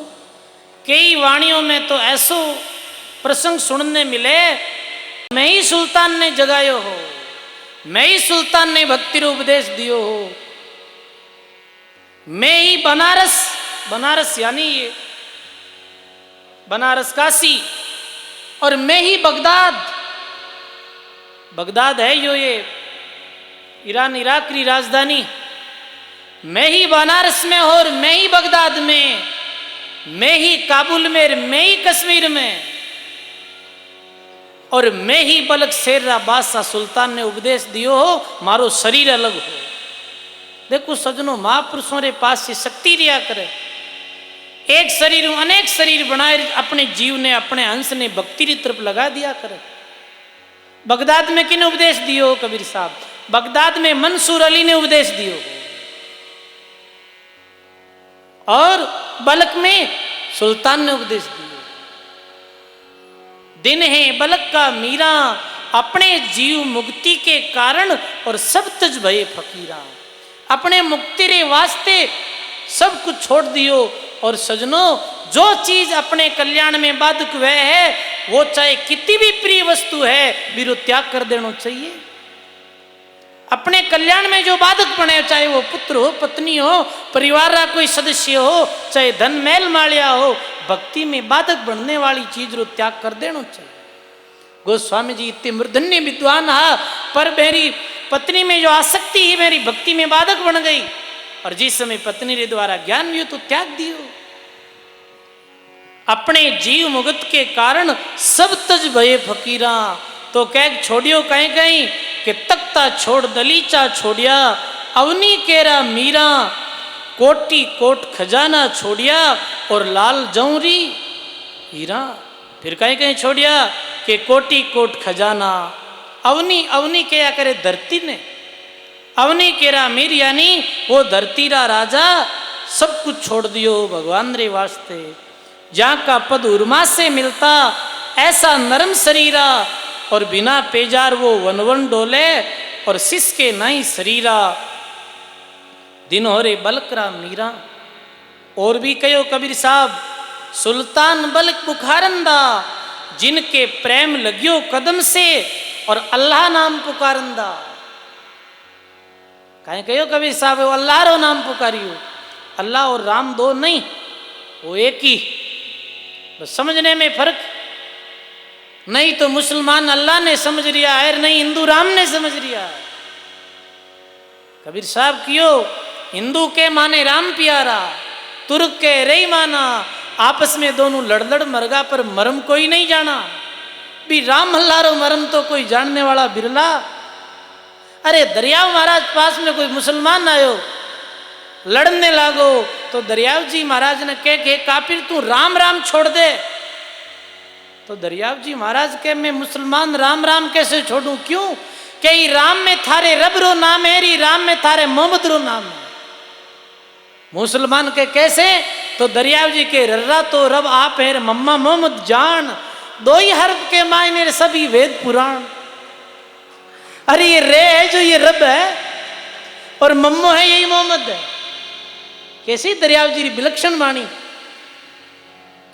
कई वाणियों में तो ऐसो प्रसंग सुनने मिले मैं ही सुल्तान ने जगायो हो मैं ही सुल्तान ने भक्ति रो उपदेश दियो हो। मैं ही बनारस यानी ये बनारस काशी और मैं ही बगदाद है यो ये ईरान इराक की राजधानी। मैं ही बनारस में और मैं ही बगदाद में मैं ही काबुल में मैं ही कश्मीर में और मैं ही बलक शेरा बादशाह सुल्तान ने उपदेश दियो हो मारो शरीर अलग हो। देखो सजनों, महापुरुषों रे पास से शक्ति रिया करे, एक शरीर अनेक शरीर बनाए अपने जीव ने अपने अंश ने भक्ति की तरफ लगा दिया करे। बगदाद में किने उपदेश दियो कबीर साहब? बगदाद में मंसूर अली ने उपदेश दियो, और बलक में सुल्तान ने उपदेश दियो। दिन है बलक का मीरा, अपने जीव मुक्ति के कारण और सब तज भये फकीरा। अपने मुक्ति रे वास्ते सब कुछ छोड़ दियो। और सजनों, जो चीज अपने कल्याण में बाधक वह है, वो चाहे कितनी भी प्रिय वस्तु है बिरो त्याग कर देना चाहिए। अपने कल्याण में जो बाधक बने, चाहे वो पुत्र हो, पत्नी हो, परिवार का कोई सदस्य हो, चाहे धन मैल मालिया हो, भक्ति में बाधक बनने वाली चीज रो त्याग कर देना चाहिए। गोस्वामी जी इतने मूर्धन्य विद्वान हा, पर मेरी पत्नी में जो आसक्ति है मेरी भक्ति में बाधक बन गई, और जिस समय पत्नी के द्वारा ज्ञान भी हो तो त्याग दियो। अपने जीव मुगत के कारण सब तज भये फकीरा। तो कह छोड़ियो कहीं कहीं कि तख्ता छोड़ दलीचा छोड़िया, अवनी केरा मीरा, कोटि कोट खजाना छोड़िया, और लाल जौरी हीरा। फिर कहीं कहीं छोड़िया कि कोटि कोट खजाना। अवनी अवनी क्या करे? धरती ने अवनी केरा मीर, यानी वो धरती रा राजा सब कुछ छोड़ दियो भगवान रे वास्ते। जहाँ का पद उर्मा से मिलता ऐसा नरम शरीरा, और बिना पेजार वो वन वन डोले, और शिष के नहीं शरीरा। दिन हो रे बलकरा मीरा। और भी कहो कबीर साहब, सुल्तान बलक पुकारंदा, जिनके प्रेम लगियो कदम से, और अल्लाह नाम पुकारंदा। कहीं कहो कबीर साहब, वो अल्लाह रो नाम पुकारियो। अल्लाह और राम दो नहीं, वो एक ही। बस समझने में फर्क। नहीं तो मुसलमान अल्लाह ने समझ लिया है, नहीं हिंदू राम ने समझ लिया है। कबीर साहब कियो, हिंदू के माने राम प्यारा, तुर्क के रई माना। आपस में दोनों लड़ लड़ मरगा, पर मरम कोई नहीं जाना। भी राम हल्लारो मरम तो कोई जानने वाला बिरला। अरे दरियाव महाराज पास में कोई मुसलमान आयो, लड़ने लागो, तो दरियाव जी महाराज ने कहे काफिर तू राम राम छोड़ दे। तो दरियाव जी महाराज के मैं मुसलमान राम राम कैसे छोड़ूं? क्यों? कि राम में थारे रब रो नाम है, री राम में थारे मोहम्मद रो नाम है। मुसलमान के कैसे? तो दरियाव जी के रर्रा तो रब आप है, मम्मा मोहम्मद जान। दो ही हर्फ के मायने सभी वेद पुराण। अरे ये रे है जो ये रब है, और मम्मो है यही मोहम्मद है। कैसी दरियाव जी विलक्षण वाणी।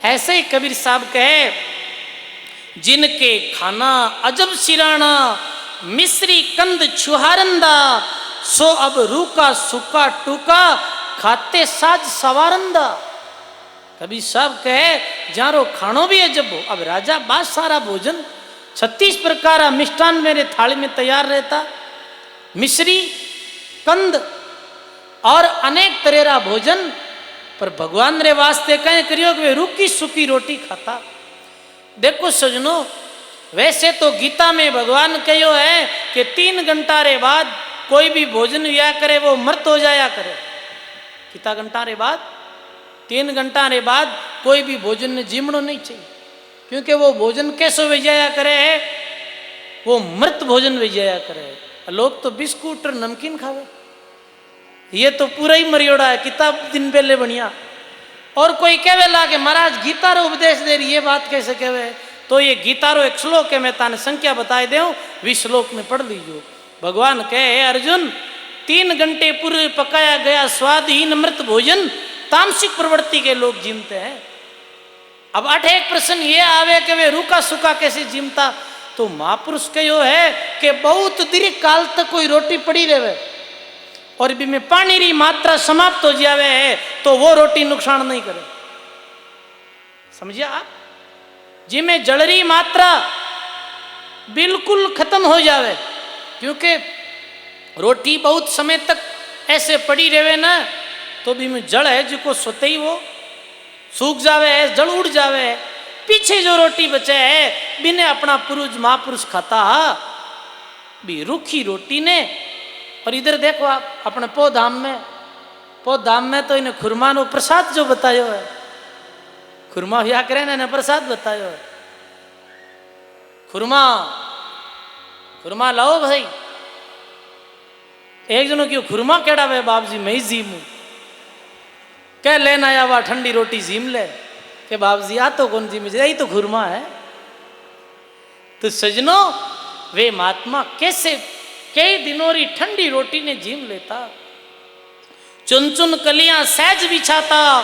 ऐसे ही कबीर साहब कहे, जिनके खाना अजब सिराना, मिश्री कंद छुहारंदा, सो अब रूका सुका टूका, खाते साज सवारंदा। कबीर साहब कहे, जारो खानो भी अजब हो। अब राजा बात सारा भोजन 36 प्रकार का मिष्टान मेरे थाली में तैयार रहता, मिश्री कंद और अनेक तरह का भोजन, पर भगवान रे वास्ते कहे करियो कि वे रूकी सुकी रोटी खाता। देखो सजनों, वैसे तो गीता में भगवान कहो है कि 3 घंटा रे बाद कोई भी भोजन लिया करे वो मृत हो जाया करे। कितना घंटा रे बाद? 3 घंटा रे बाद कोई भी भोजन ने जीमणो नहीं चाहिए, क्योंकि वो भोजन कैसो विजया करे है, वो मृत भोजन विजया करे। लोग तो बिस्कुट और नमकीन खावे, ये तो पूरा ही मरियोड़ा है, किताब दिन पहले बढ़िया। और कोई कहे ला कि महाराज गीता रो उपदेश दे रही, ये बात कैसे कहे? तो ये गीता रो एक श्लोक है, मैं ताने संख्या बताए दे, 20 श्लोक में पढ़ लीजिए। भगवान कहे, अर्जुन 3 घंटे पूर्व पकाया गया स्वादहीन मृत भोजन तामसिक प्रवृत्ति के लोग जीमते हैं। अब 8 एक प्रश्न ये आवे कि वे रूखा सूखा कैसे जीमता? तो महापुरुष कहो है कि बहुत दीर्घ काल तक कोई रोटी पड़ी रहे और भी में पानी री मात्रा समाप्त हो जावे है, तो वो रोटी नुकसान नहीं करे। समझिए आप? जिमें जलरी मात्रा बिल्कुल खत्म हो जावे, क्योंकि रोटी बहुत समय तक ऐसे पड़ी रहे ना, तो भी में जड़ है जिसको सोते ही वो सूख जावे है, जड़ उड़ जावे है। पीछे जो रोटी बचे है बिने अपना पुरुष महापुरुष खाता भी रूखी रोटी ने। और इधर देखो आप अपने पौधाम में तो इन्हें खुरमा नो प्रसाद जो बतायो है, खुरमा या करे ने प्रसाद बतायो है। खुरमा लाओ भाई। एक जनो क्यों खुरमा केड़ा वे बाप जी मैं जीम हूं क्या लेना आया वह ठंडी रोटी जीम ले के बाप जी आ तो कौन जीम यही तो खुरमा है। तो सजनो वे महात्मा कैसे कई दिनों री ठंडी रोटी ने जीम लेता। चुन चुन कलियां सहज बिछाता,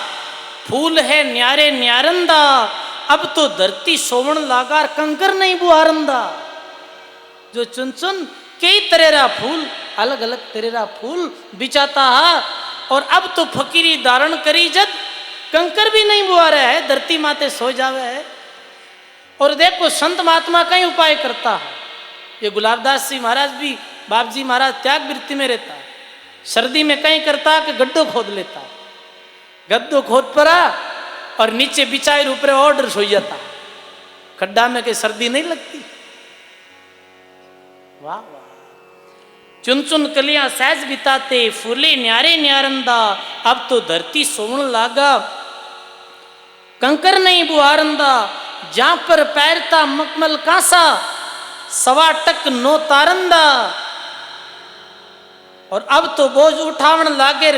फूल है न्यारे न्यारंदा, अब तो धरती सोवण लागार कंकर नहीं बुहारंदा। जो चुन चुन कई तरह फूल अलग अलग तरह फूल बिछाता है और अब तो फकीरी धारण करी जद कंकर भी नहीं बुआ रहा है, धरती माते सो जावे है। और देखो संत महात्मा का ही उपाय करता है। ये गुलाबदास जी महाराज भी बाप जी महाराज त्याग वृत्ति में रहता है। सर्दी में कहीं करता कि गड्ढो खोद लेता, गड्ढो खोद पड़ा और नीचे बिछाए ऊपर ऑर्डर सो जाता, खड्डा में के सर्दी नहीं लगती। वाह वाह। चुन चुन कलियां सहज बिताते, फूले न्यारे न्यारंदा, अब तो धरती सोवण लागा कंकर नहीं बुहारंदा। जहां पर पैरता मखमल कांसा, सवा टक नो तारंदा। और अब तो बोझ उठावण लागे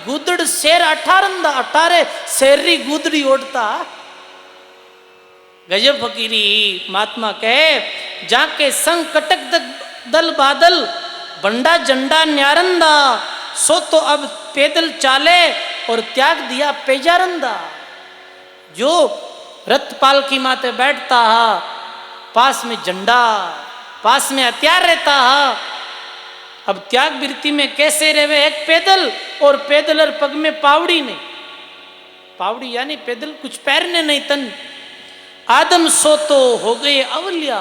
गुदड़ शेर 18 शेरी गुदड़ी ओढ़ता। गजब फकीरी महात्मा कहे जाके संग कटक दल बादल, बंडा झंडा न्यारंदा, सो तो अब पैदल चाले और त्याग दिया पेजारंदा। जो रथ पालकी माते बैठता है, पास में झंडा पास में हथियार रहता है, अब त्याग वृत्ति में कैसे रहे एक पैदल और पैदलर पग में पावड़ी नहीं, पावड़ी यानी पैदल कुछ पैरने नहीं तन। आदम सो तो हो गए अवलिया,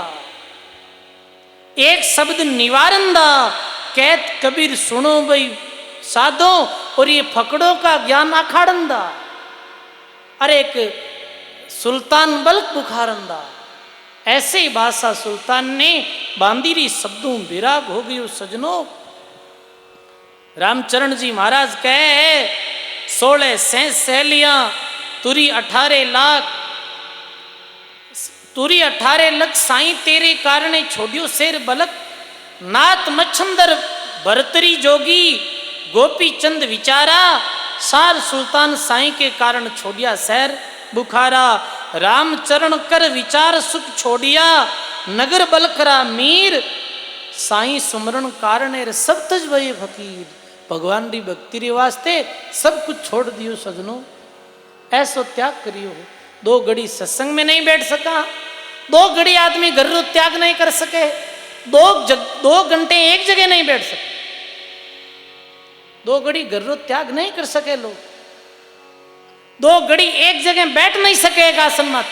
एक शब्द निवारंदा, कहत कबीर सुनो भाई साधो और ये फकड़ों का ज्ञान अखाड़ंदा। अरे एक सुल्तान बल्क बुखारंदा, ऐसे ही बादशाह सुल्तान ने बांदीरी शब्दों विराग हो गई। सजनों रामचरण जी महाराज कहे 16 सहेलियां तुरी 18 लाख, तुरी 18 लख साईं तेरे कारणे छोड़ियो शेर बलक, नाथ मच्छंदर भरतरी जोगी गोपी चंद विचारा, सार सुल्तान साईं के कारण छोड़िया शहर बुखारा। रामचरण कर विचार सुख छोड़िया, नगर बलखरा मीर, साईं सुमरण कारण सब तज भये फकीर। भगवान री भक्ति रे वास्ते सब कुछ छोड़ दियो सजनों, ऐसो त्याग करियो। 2 घड़ी सत्संग में नहीं बैठ सका, 2 घड़ी आदमी घर रो त्याग नहीं कर सके, 2 घंटे एक जगह नहीं बैठ सके, 2 घड़ी घर रो त्याग नहीं कर सके लोग, 2 घड़ी एक जगह बैठ नहीं सके आसन मत।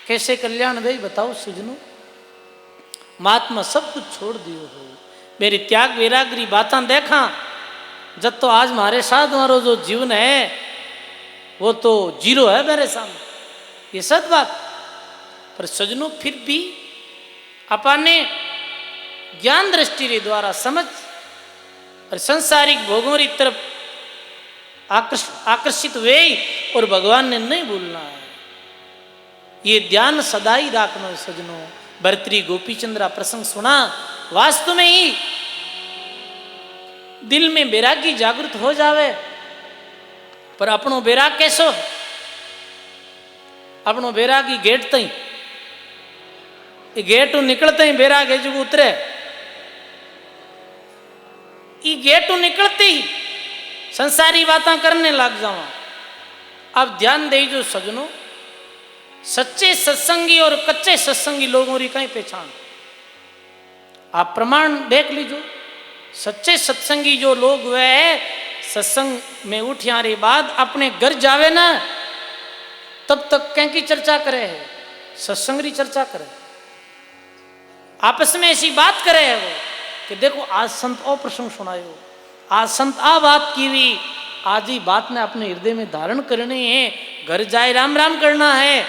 कैसे कल्याण भाई बताओ सजनों, महात्मा सब कुछ छोड़ दियो हो। मेरी त्याग वैराग्री बातें देखा जब तो आज हमारे साथ हमारो जो जीवन है वो तो जीरो है मेरे सामने, ये सच बात। पर सजनों फिर भी अपने ज्ञान दृष्टि के द्वारा समझ और संसारिक भोगों की तरफ आकर्षित वे और भगवान ने नहीं भूलना है, ये ध्यान सदा ही रखना सजनों। भरतरी गोपीचंद्रा प्रसंग सुना, वास्तव में ही दिल में बैरागी जागृत हो जावे। पर अपनो बैराग कैसो, अपनो बैरागी गेट तई, गेट निकलते ही बैराग जो उतरे, गेट निकलते ही संसारी बातें करने लग जावा। अब ध्यान दे जो सजनों, सच्चे सत्संगी और कच्चे सत्संगी लोगों की कहीं पहचान, आप प्रमाण देख लीजिए। सच्चे सत्संगी जो लोग वे सत्संग में उठने बाद अपने घर जावे ना, तब तक कहीं की चर्चा करे है, सत्संग की चर्चा करे, आपस में ऐसी बात करे है वो कि देखो आज संत और प्रसंग सुनायो, आज संत आ बात की हुई, आज ही बात ने अपने हृदय में धारण करनी है, घर जाए राम राम करना है।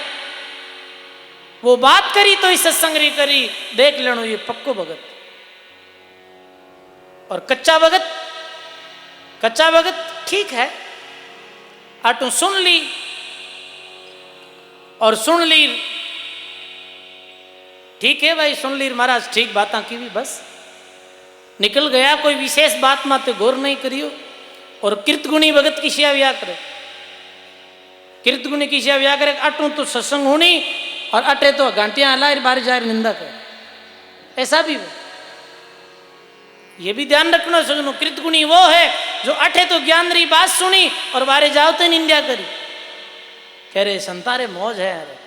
वो बात करी तो ही सत्संग री करी, देख लेनो ये पक्को भगत। और कच्चा भगत ठीक है, आटू सुन ली और सुन ली, ठीक है भाई सुन ली महाराज, ठीक बात की भी बस निकल गया, कोई विशेष बात माते गौर नहीं करियो। और कीर्तगुणी भगत की शिया व्या करे, कीर्तगुणी की शिया व्या करे, अटू तो सत्संग होनी और अटे तो घंटियां हला बाहर जाए निंदा करे, ऐसा भी हो। ये भी ध्यान रखना सजनो, कीर्तगुणी वो है जो अठे तो ज्ञान री बात सुनी और बाहर जाओ तो निंदा करी, कह रहे संतारे मौज है, अरे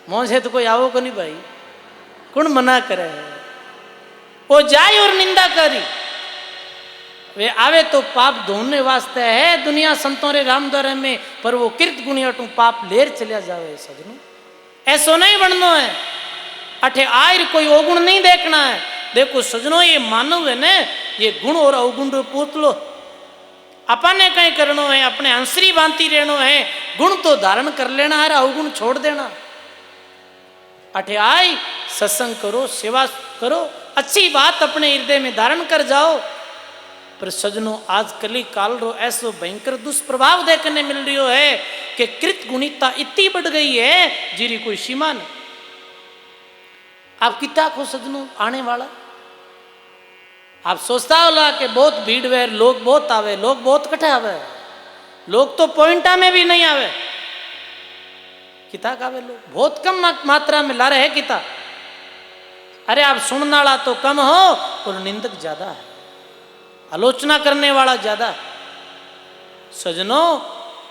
मौज है तो कोई आओ को नहीं भाई, कौन मना करे। वो जाए और निंदा करी, वे आवे तो पाप धोने वास्ते है दुनिया संतों रे राम द्वारे में, पर वो कीर्त गुणियाटू पाप लेर चलिया जावे सजनो, ऐसो नहीं बनना है। अठे आयर कोई अवगुण नहीं देखना है। देखो सजनो ये मानव है ने, ये गुण और अवगुण रो पुतलो, अपन ने कहीं करनो है, अपने हंसरी बांती रहनो है, गुण तो धारण कर लेना है, अवगुण छोड़ देना। अठे आई सत्संग करो, सेवा करो, अच्छी बात अपने हृदय में धारण कर जाओ। पर सजनों आज कली काल रो ऐसो भयंकर दुष्प्रभाव देखने मिल रही है कि कृत गुणिता इतनी बढ़ गई है जिरी कोई सीमा नहीं। आप कितना को सजनों आने वाला, आप सोचता होला कि बहुत भीड़ है, लोग बहुत आवे, लोग बहुत कट्ठे आवे, लोग तो पॉइंटा में भी नहीं आवे, किता कावे लोग बहुत कम मात्रा में ला रहे हैं किता। अरे आप सुनने वाला तो कम हो और निंदक ज्यादा है, आलोचना करने वाला ज्यादा है। सजनों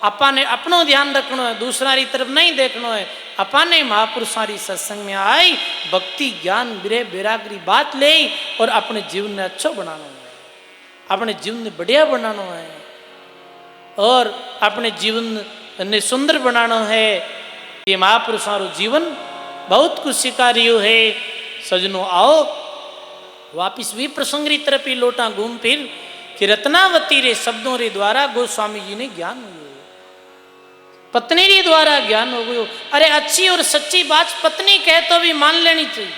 अपा ने अपनो ध्यान रखना है, दूसरा री तरफ नहीं देखना है। अपा ने महापुरुषों री सत्संग में आई भक्ति ज्ञान विरह वैराग्य बात ले और अपने जीवन ने अच्छो बनाना है, अपने जीवन ने बढ़िया बनाना है और अपने जीवन ने सुंदर बनाना है। ये महापुरुषों रो जीवन बहुत कुछ सिखा रही है। सजनों आओ वापिस भी प्रसंग री तरफ ही लोटा घूम फिर कि रत्नावती रे शब्दों रे द्वारा गोस्वामी जी ने ज्ञान हो गयो, पत्नी रे द्वारा ज्ञान हो गयो। अरे अच्छी और सच्ची बात पत्नी कहे तो भी मान लेनी चाहिए।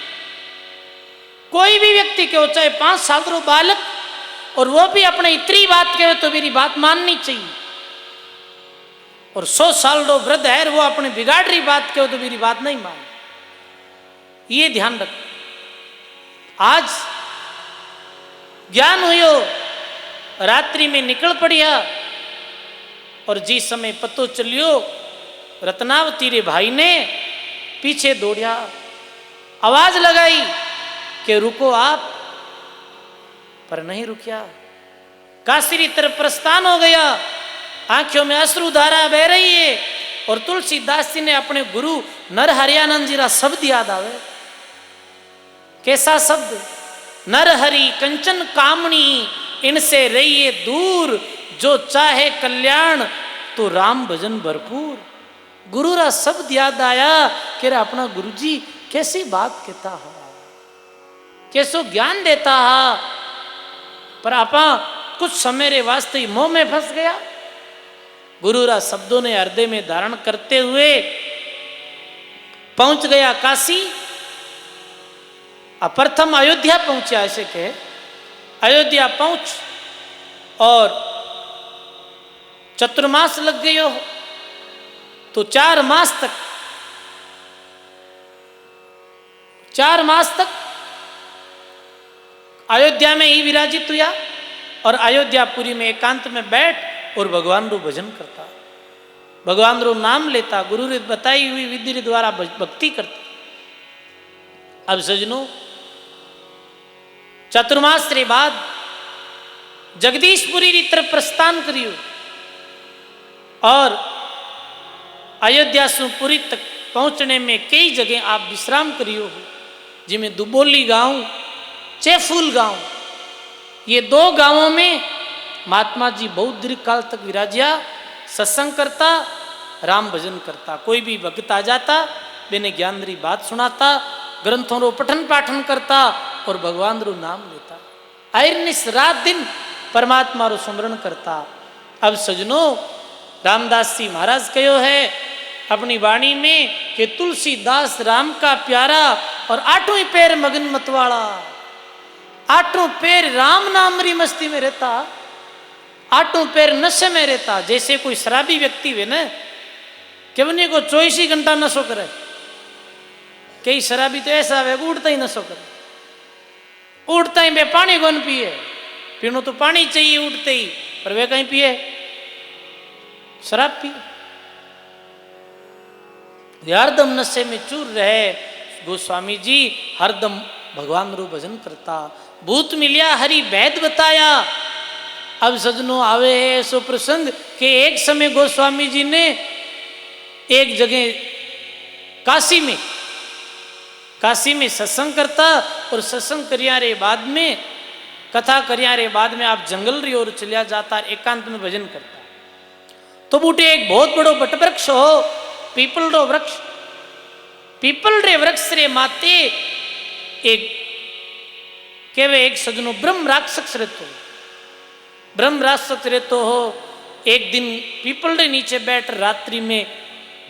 कोई भी व्यक्ति कहो चाहे 5 साल रो बालक, और वो भी अपने इतनी बात कहे तो मेरी बात माननी चाहिए। और 100 साल रो वृद्ध है वो अपने बिगाड़ रही बात कहो तो मेरी बात नहीं मान, ये ध्यान रख। आज ज्ञान हुयो, रात्रि में निकल पड़िया और जिस समय पतो चलियो रत्नावती रे भाई ने पीछे दौड़िया, आवाज लगाई कि रुको आप, पर नहीं रुकिया। काशी की तरफ प्रस्थान हो गया, आंखों में अश्रु धारा बह रही है और तुलसीदास जी ने अपने गुरु नर हरियानंद जी का शब्द याद आवे। कैसा शब्द? नर हरि कंचन कामनी इनसे रहिए दूर, जो चाहे कल्याण तो राम भजन भरपूर। गुरु रा शब्द याद आया कि अपना गुरु जी कैसी बात कहता है, कैसो ज्ञान देता है, पर आपा कुछ समय रे वास्ते मोह में फंस गया। गुरु रा शब्दों ने हृदय में धारण करते हुए पहुंच गया काशी। प्रथम अयोध्या पहुंचा, ऐसे कहे अयोध्या पहुंच और चतुर्मास लग गयो तो 4 मास तक अयोध्या में ही विराजित हुआ और अयोध्यापुरी में एकांत में बैठ और भगवान रो भजन करता, भगवान रो नाम लेता, गुरु रे बताई हुई विधि रे द्वारा भक्ति करता। अब सजनों चतुर्मास रे बाद जगदीशपुरी की तरफ प्रस्थान करियो और अयोध्या से पुरी तक पहुंचने में कई जगह आप विश्राम करियो हो, जिनमें दुबोली गांव, चेफूल गांव, ये 2 गांवों में महात्मा जी बहुत दीर्घ काल तक विराजिया, सत्संग करता, राम भजन करता। कोई भी भक्त आ जाता मैंने ज्ञान री बात सुनाता, ग्रंथों रो पठन पाठन करता और भगवान रो नाम लेता, अहिर्निश रात दिन परमात्मा रो स्मरण करता। अब सजनों रामदास जी महाराज कहो है अपनी वाणी में कि तुलसीदास राम का प्यारा और आठों ही पैर मगन मतवाला, आठों पैर राम नाम री मस्ती में रहता, आठों पैर नशे में रहता। जैसे कोई शराबी व्यक्ति हुए ना कि उन्हीं को 24 घंटा नशो करे, कई शराबी तो ऐसा है उठता ही नशो करे, उठता ही वे पानी कौन पिए, पीनो तो पानी चाहिए उठते ही, पर वे कहीं पिए शराब पिए, हरदम नशे में चूर रहे। गोस्वामी जी हरदम भगवान रो भजन करता। भूत मिलिया हरि वैद बताया। अब सजनों आवे है ऐसो प्रसंग कि एक समय गोस्वामी जी ने एक जगह काशी में सत्संग करता, और सत्संग करिया रे बाद में, कथा करिया रे बाद में आप जंगल री ओर चलिया जाता, एकांत में भजन करता। तो बूटे एक बहुत बड़ो बटवृक्ष हो, पीपल रो वृक्ष, पीपल रे वृक्ष रे माते एक केवे एक सजनो ब्रह्म राक्षस रहते हो, ब्रह्म राक्षस रहते हो। एक दिन पीपल रे नीचे बैठ रात्रि में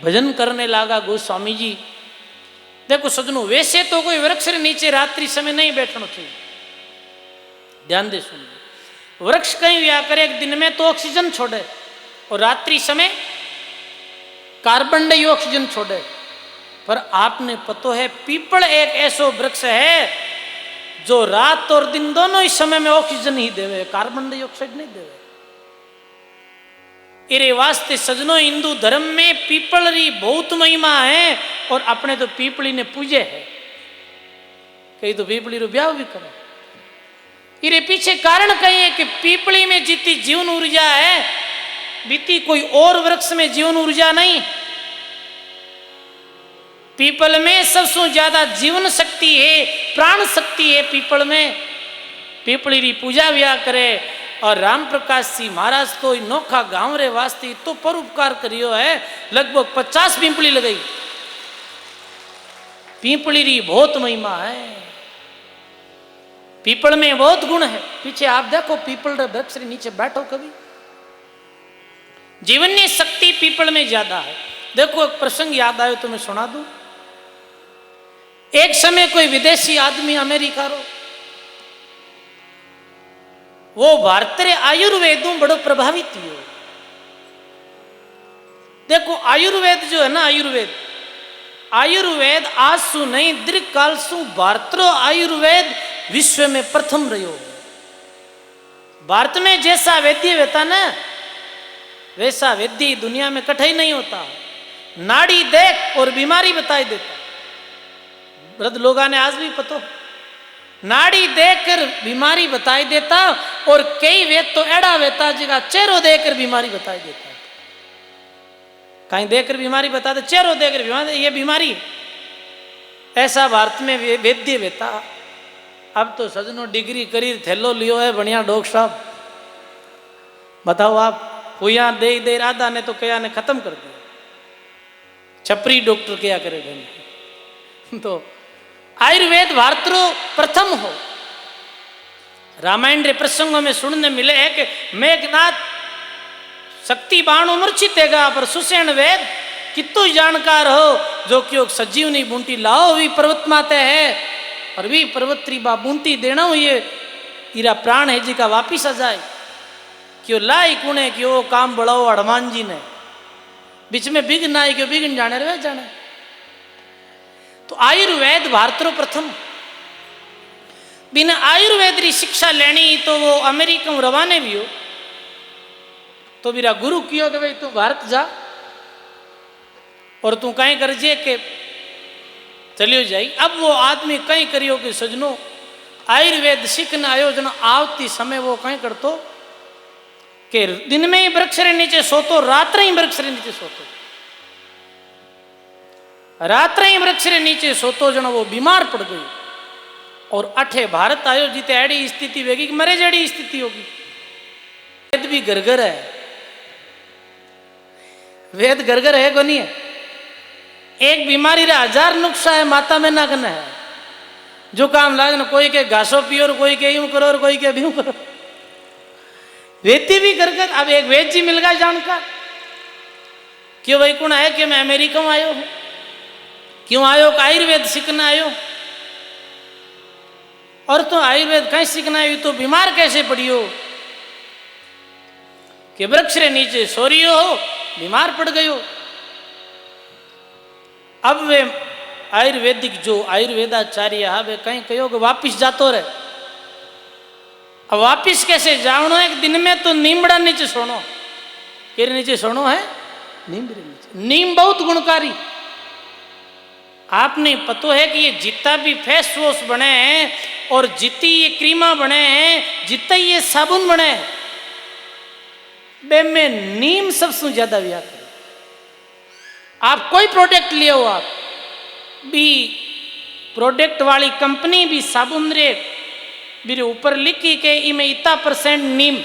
भजन करने लगा गोस्वामी जी। देखो सजनो, वैसे तो कोई वृक्ष रे नीचे रात्रि समय नहीं बैठना चाहिए, ध्यान दे सुन। वृक्ष कहीं भी आकर एक दिन में तो ऑक्सीजन छोड़े और रात्रि समय कार्बन डाइऑक्सीजन छोड़े, पर आपने पतो है पीपल एक ऐसो वृक्ष है जो रात और दिन दोनों ही समय में ऑक्सीजन ही देवे, कार्बन डाइऑक्साइड नहीं देवे। इरे वास्ते सजनों हिंदू धर्म में पीपल री बहुत महिमा है, और अपने तो पीपली ने पूजे है, कई तो पीपली रो ब्याह भी करे। इरे पीछे कारण कही है कि पीपली में जितनी जीवन ऊर्जा है बीती कोई और वृक्ष में जीवन ऊर्जा नहीं। पीपल में सबसे ज्यादा जीवन शक्ति है, प्राण शक्ति है पीपल में। पीपली री पूजा व्या करे। और राम प्रकाश जी महाराज तो नोखा गांव रे वास्ते तो परोपकार करियो है, लगभग 50 पिंपली लगाई। पीपली री बहुत महिमा है, पीपल में बहुत गुण है। पीछे आप देखो पीपल रे वृक्ष रे नीचे बैठो कभी, जीवनी शक्ति पीपल में ज्यादा है। देखो एक प्रसंग याद आयो तो मैं सुना दूं। एक समय कोई विदेशी आदमी अमेरिका रो, वो भारत रे आयुर्वेदों बड़ो प्रभावित हुआ। देखो आयुर्वेद जो है ना, आयुर्वेद आज सु नहीं दीर्घ काल सु भारत रो आयुर्वेद विश्व में प्रथम रहो। भारत में जैसा वैद्य होता ना, वैसा वैद्य दुनिया में कठिन नहीं होता। नाड़ी देख और बीमारी बताई देता। वृद्ध लोगों ने आज भी पतो, नाड़ी देखकर बीमारी बताई देता, और कई वेद तो एड़ा वेता जिका चेहरो देखकर बीमारी बताई देता। कहीं देखकर बीमारी बता दे, चेहरो देखकर बीमारी, ये बीमारी। ऐसा भारत में वैद्य वेता। अब तो सजनों डिग्री करी थैलो लियो है बढ़िया डॉक्टर साहब, बताओ आप, हुआ दे आधा ने तो कया ने खत्म कर दिया। छपरी डॉक्टर क्या करे बहन। तो आयुर्वेद भारत रो प्रथम हो। रामायण रे प्रसंगों में सुनने मिले है कि मेघनाथ शक्ति बाण मूर्छित हैगा, पर सुसेन वेद कितो जानकार हो, जो क्यों सजीवनी बूंटी लाओ भी पर्वत माते है, और भी पर्वत्री बा बूंटी देना हो ये इरा प्राण है जी का वापिस आ जाए। क्यों लाई कुणे क्यों काम बढ़ाओ हनुमान जी ने, बीच में बिघन आए क्यों बिघन जाने रे जाने। तो आयुर्वेद भारत रो प्रथम। बिना आयुर्वेद री शिक्षा लेनी तो वो अमेरिका में रवाने भी हो, तो मेरा गुरु कियो कि भाई तू भारत जा और तू कहीं कर जे के चलियो जाई। अब वो आदमी कहीं करियो कि सजनों आयुर्वेद सीखना आयोजन आवती समय वो कहीं करतो कि दिन में ही वृक्ष रे नीचे सोतो, रात ही वृक्ष रे नीचे सोतो, रात ही वृक्ष रे नीचे सोतो जनो वो बीमार पड़ गई। और अठे भारत आयो जीते ऐडी स्थिति होगी कि मरे जड़ी स्थिति होगी। वेद भी गरगर है, वेद गरगर है को नहीं है। एक बीमारी रे 1000 नुस्खा है, माता में ना करना है। जो काम लागन कोई के घासो पियो और कोई के यूं करो और कोई के यूं करो। वेदी भी गरगर। अब एक वेद जी मिल गया जानकार क्यों भाई कौन है कि मैं अमेरिका में आयो हूं, क्यों आयो कि आयुर्वेद सीखना आयो, और तो आयुर्वेद कहीं सीखना आयो तो बीमार कैसे पड़ियो, कि वृक्ष रे नीचे सो रियो हो बीमार पड़ गयो। अब वे आयुर्वेदिक जो आयुर्वेदाचार्य है वे कहीं कहो कि वापिस जातो रहे। अब वापिस कैसे जावनो है, दिन में तो नीमड़ा नीचे सोनो, के नीचे सोनो है, नीम रे नीचे। नीम बहुत गुणकारी, आपने पतो है कि ये जितना भी फेस वॉश बने हैं और जितनी ये क्रीमा बने हैं, जितना ये साबुन बने हैं, बे में नीम सबसे ज्यादा व्या करे। आप कोई प्रोडक्ट ले हो, आप भी प्रोडक्ट वाली कंपनी भी साबुन रे मेरे ऊपर लिखी के इमें इतना % नीम,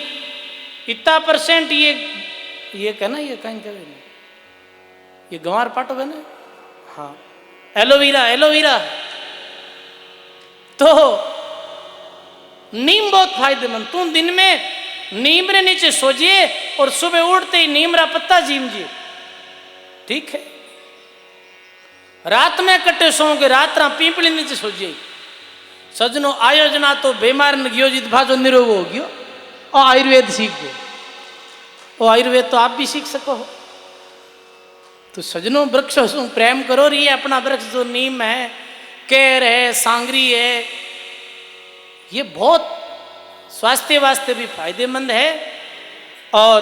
इतना % ये कहना, ये कहीं कहे ये गंवार पाटो है ना, हाँ एलोवेरा, एलोवेरा। तो नीम बहुत फायदेमंद, तुम दिन में नीम रे नीचे सोजिए और सुबह उठते ही नीम रा पत्ता जीमजिए, ठीक है। रात में कट्टे सोओगे, रात रा पीपली नीचे सोजिए। सजनो आयोजना तो बीमार न गयो जित भाजो निरोग हो गयो, और आयुर्वेद सीख गो, और आयुर्वेद तो आप भी सीख सको हो। तो सजनों वृक्षों से प्रेम करो, रही है अपना वृक्ष जो नीम है, केर है, सांगरी है, ये बहुत स्वास्थ्य वास्ते भी फायदेमंद है। और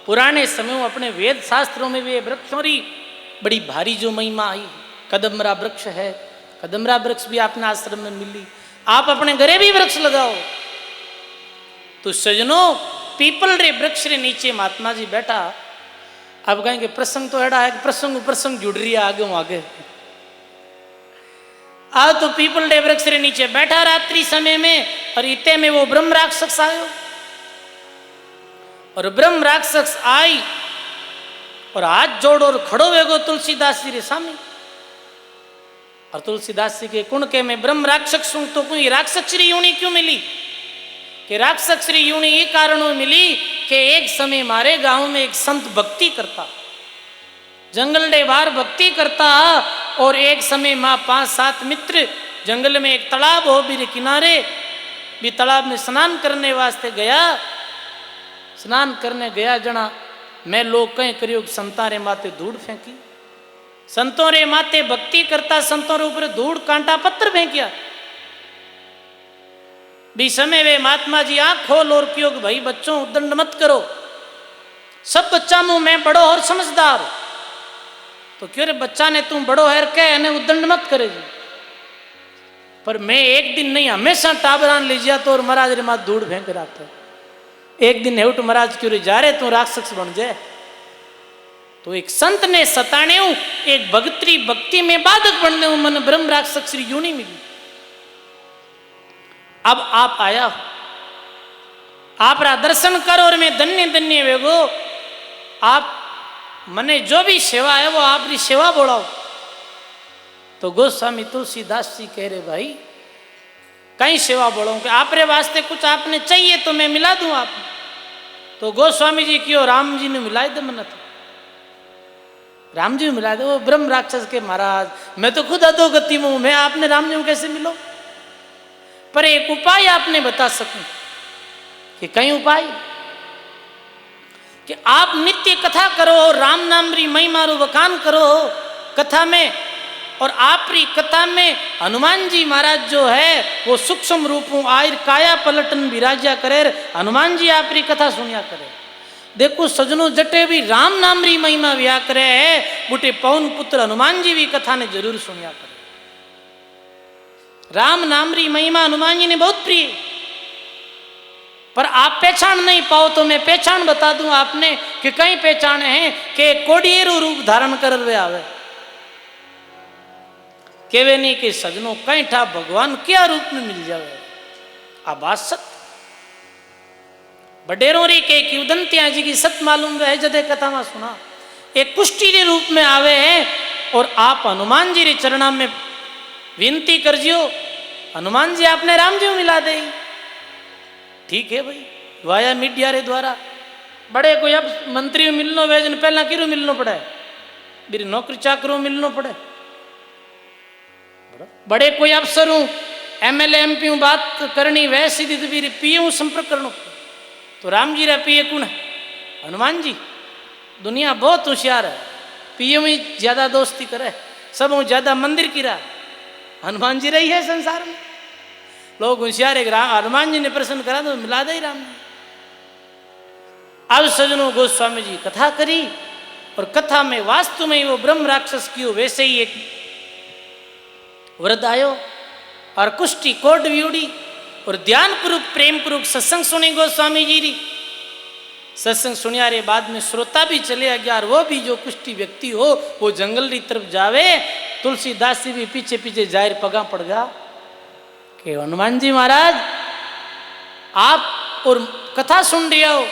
पुराने समय में अपने वेद शास्त्रों में भी वृक्षों की बड़ी भारी जो महिमा आई। कदमरा वृक्ष है, कदमरा वृक्ष भी आपने आश्रम में मिली, आप अपने घरे भी वृक्ष लगाओ। तो सजनों पीपल रे वृक्ष रे नीचे महात्मा जी बैठा। अब कहेंगे प्रसंग तो एड़ा है कि प्रसंग जुड़ रही है आगे आगे। आज तो पीपल डे वृक्ष रे नीचे बैठा रात्रि समय में, और इतने में वो ब्रह्म राक्षस आयो, और ब्रह्म राक्षस आई और हाथ जोड़ और खड़ो वेगो तुलसीदास जी रे सामने। और तुलसीदास जी के कुण के मैं ब्रह्म राक्षस हूं, तो कोई राक्षस श्री यूणी क्यों मिली, कि राक्षस श्री यूणी ये कारणों मिली कि एक समय हमारे गांव में एक संत भक्ति करता, जंगल डे बाहर भक्ति करता, और एक समय माँ 5-7 मित्र जंगल में एक तालाब हो भी किनारे भी तालाब में स्नान करने वास्ते गया। स्नान करने गया जना मैं लोग कहीं करियो संता रे माथे धूड़ फेंकी, संतों रे माथे भक्ति करता, संतों रे ऊपर धूड़ कांटा पत्थर फेंकिया। भी समय वे महात्मा जी आंख खोल और क्यों कि भाई बच्चों उद्दंड मत करो, सब बच्चा मुंह मैं बड़ो और समझदार। तो क्यों रे बच्चा ने तुम बड़ो है कह उद्दंड मत करे जी, पर मैं एक दिन नहीं हमेशा टाबरान ले जा तो और महाराज रे माथ धूड़ फेंक रहा था। एक दिन हेउट महाराज क्यों रे जा रहे तू राक्षस बन जाए। तो एक संत ने सताने एक भगत्री भक्ति में बाधक बनने मन ब्रह्म राक्षस श्री यूनी मिली। अब आप आया हो, आप रा दर्शन करो और मैं धन्य धन्य वेगो, आप मने जो भी सेवा है वो आपकी सेवा बोलाओ। तो गोस्वामी तुलसीदास जी कह रहे भाई कहीं सेवा बोलो कि आप रे वास्ते कुछ आपने चाहिए तो मैं मिला दूं आप। तो गोस्वामी जी क्यों राम जी ने मिलाए दे मन, तो राम जी मिला दे। वो ब्रह्म राक्षस के महाराज मैं तो खुद अधोगति में हूं, मैं आपने राम जी में कैसे मिलो, पर एक उपाय आपने बता सकूं कि कई उपाय कि आप नित्य कथा करो, राम नाम री महिमा रू बखान करो कथा में, और आपरी कथा में हनुमान जी महाराज जो है वो सूक्ष्म रूपों आयर काया पलटन विराजा करे, हनुमान जी आपरी कथा सुनिया करे। देखो सजनों जटे भी राम नाम री महिमा व्या करे है, बुटे पवन पुत्र हनुमान जी भी कथा ने जरूर सुनिया करे। राम नाम री महिमा हनुमान जी ने बहुत प्रिय, पर आप पहचान नहीं पाओ तो मैं पहचान बता दूं आपने कि कई पहचान है कि कोडियेरू रूप धारण कर वे आवे, केवे नहीं कि सजनों कहीं ठा भगवान क्या रूप में मिल जावे। आप बात सत बडेरों री के कि उदंतिया जी की सत मालूम है जदे कथा में सुना, एक कुष्टी के रूप में आवे हैं, और आप हनुमान जी रे चरणा में विनती कर जियो, हनुमान जी आपने राम जी मिला दे। ठीक है भाई वाया मीडिया रे द्वारा बड़े कोई अब मंत्री मिलनो वेजन पहला किरू मिलनो पड़े, मेरी नौकरी चाकरों मिलनो पड़े। बड़े कोई अफसर हूँ एमएलए एमपी हूँ बात करनी वह सीधी तो मेरी पीए हूँ संपर्क करना। तो राम जी रा पीए कौन है? हनुमान जी। दुनिया बहुत होशियार है, पीए में ज्यादा दोस्ती करे, सब ज्यादा मंदिर की रहा हनुमान जी रही है संसार में। लोग होशियार है, हनुमान जी ने प्रसन्न करा तो मिला दे ही राम जी। अब सजनों गोस्वामी जी कथा करी और कथा में वास्तव में वो ब्रह्म राक्षस की वैसे ही एक वृद्ध आयो और कुष्टी कोट भी उड़ी और ध्यान पूर्वक प्रेम पूर्वक सत्संग सुनी गोस्वामी जी री। सत्संग सुनिया रे बाद में श्रोता भी चले गया और वो भी जो कुष्टी व्यक्ति हो वो जंगल की तरफ जावे। तुलसीदास जी भी पीछे पीछे जाहिर पगा पड़ गया कि हनुमान जी महाराज आप और कथा सुन रहे हो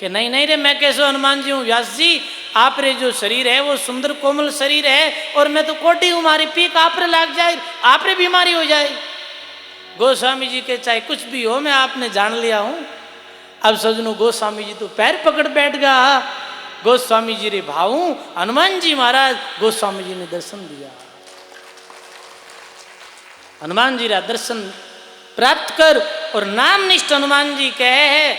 कि नहीं नहीं रे मैं कैसे हनुमान जी हूँ व्यास जी, आप रे जो शरीर है वो सुंदर कोमल शरीर है और मैं तो कोटी हूँ, हमारी पीक आप रे लाग जाए, आप रे बीमारी हो जाए। गोस्वामी जी के चाहे कुछ भी हो मैं आपने जान लिया हूँ। अब सजनों गोस्वामी जी तो पैर पकड़ बैठ गया। गोस्वामी जी रे भाऊ हनुमान जी महाराज गोस्वामी जी ने दर्शन दिया। हनुमान जी रा दर्शन प्राप्त कर और नाम निष्ठ हनुमान जी कहे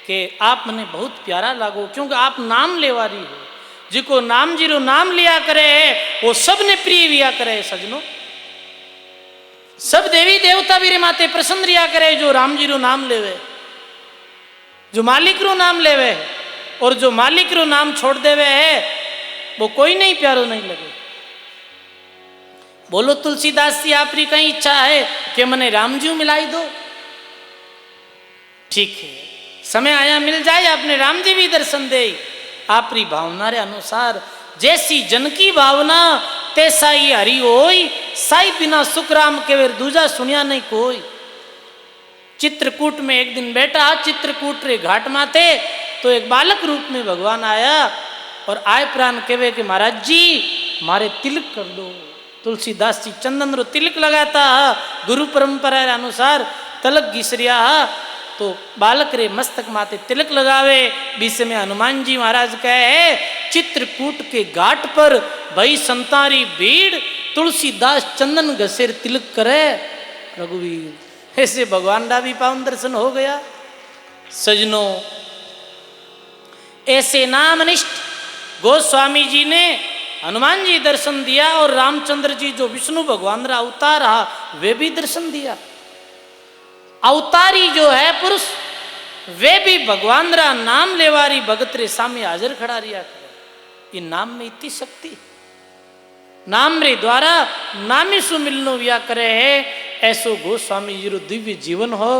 कि आप मने बहुत प्यारा लागो क्योंकि आप नाम लेवारी हो। जिको नाम जी रो नाम लिया करे वो सबने प्रिय लिया करे। सजनों सब देवी देवता भी रे माते प्रसन्न रिया करे जो राम जी रो नाम लेवे, जो मालिक रो नाम लेवे। और जो मालिक रो नाम छोड़ देवे है वो कोई नहीं प्यारो नहीं लगे। बोलो तुलसीदास जी आपरी कहीं इच्छा है कि मने राम जी मिलाई दो, ठीक है समय आया मिल जाए आपने राम जी भी दर्शन दे। आपरी भावना रे अनुसार जैसी जन की भावना तैसा ही हरि होई, साई बिना सुख राम के वेर दूजा सुनिया नहीं कोई। चित्रकूट में एक दिन बैठा, चित्रकूट रे घाट माते तो एक बालक रूप में भगवान आया और आय प्राण केवे कि महाराज जी मारे तिलक कर दो। तुलसीदास जी चंदन रो तिलक लगाता गुरु परंपरा रे अनुसार तलक घिसरिया तो बालक रे मस्तक माते तिलक लगावे। बीच में हनुमान जी महाराज कहे चित्रकूट के घाट पर भई संतारी भीड़ तुलसीदास चंदन घसेर तिलक करे। रघुवीर ऐसे भगवान का भी पावन दर्शन हो गया। सजनों ऐसे नामनिष्ठ गोस्वामी जी ने हनुमान जी दर्शन दिया और रामचंद्र जी जो विष्णु भगवान रा अवतार रहा वे भी दर्शन दिया। अवतारी जो है पुरुष वे भी भगवान रा नाम लेवारी भगत रे सामने हाजिर खड़ा रिया करे। ये नाम में इतनी शक्ति, नाम रे द्वारा नामी सु मिलनो विया करे है। ऐसो गोस्वामी जी रो दिव्य जीवन हो।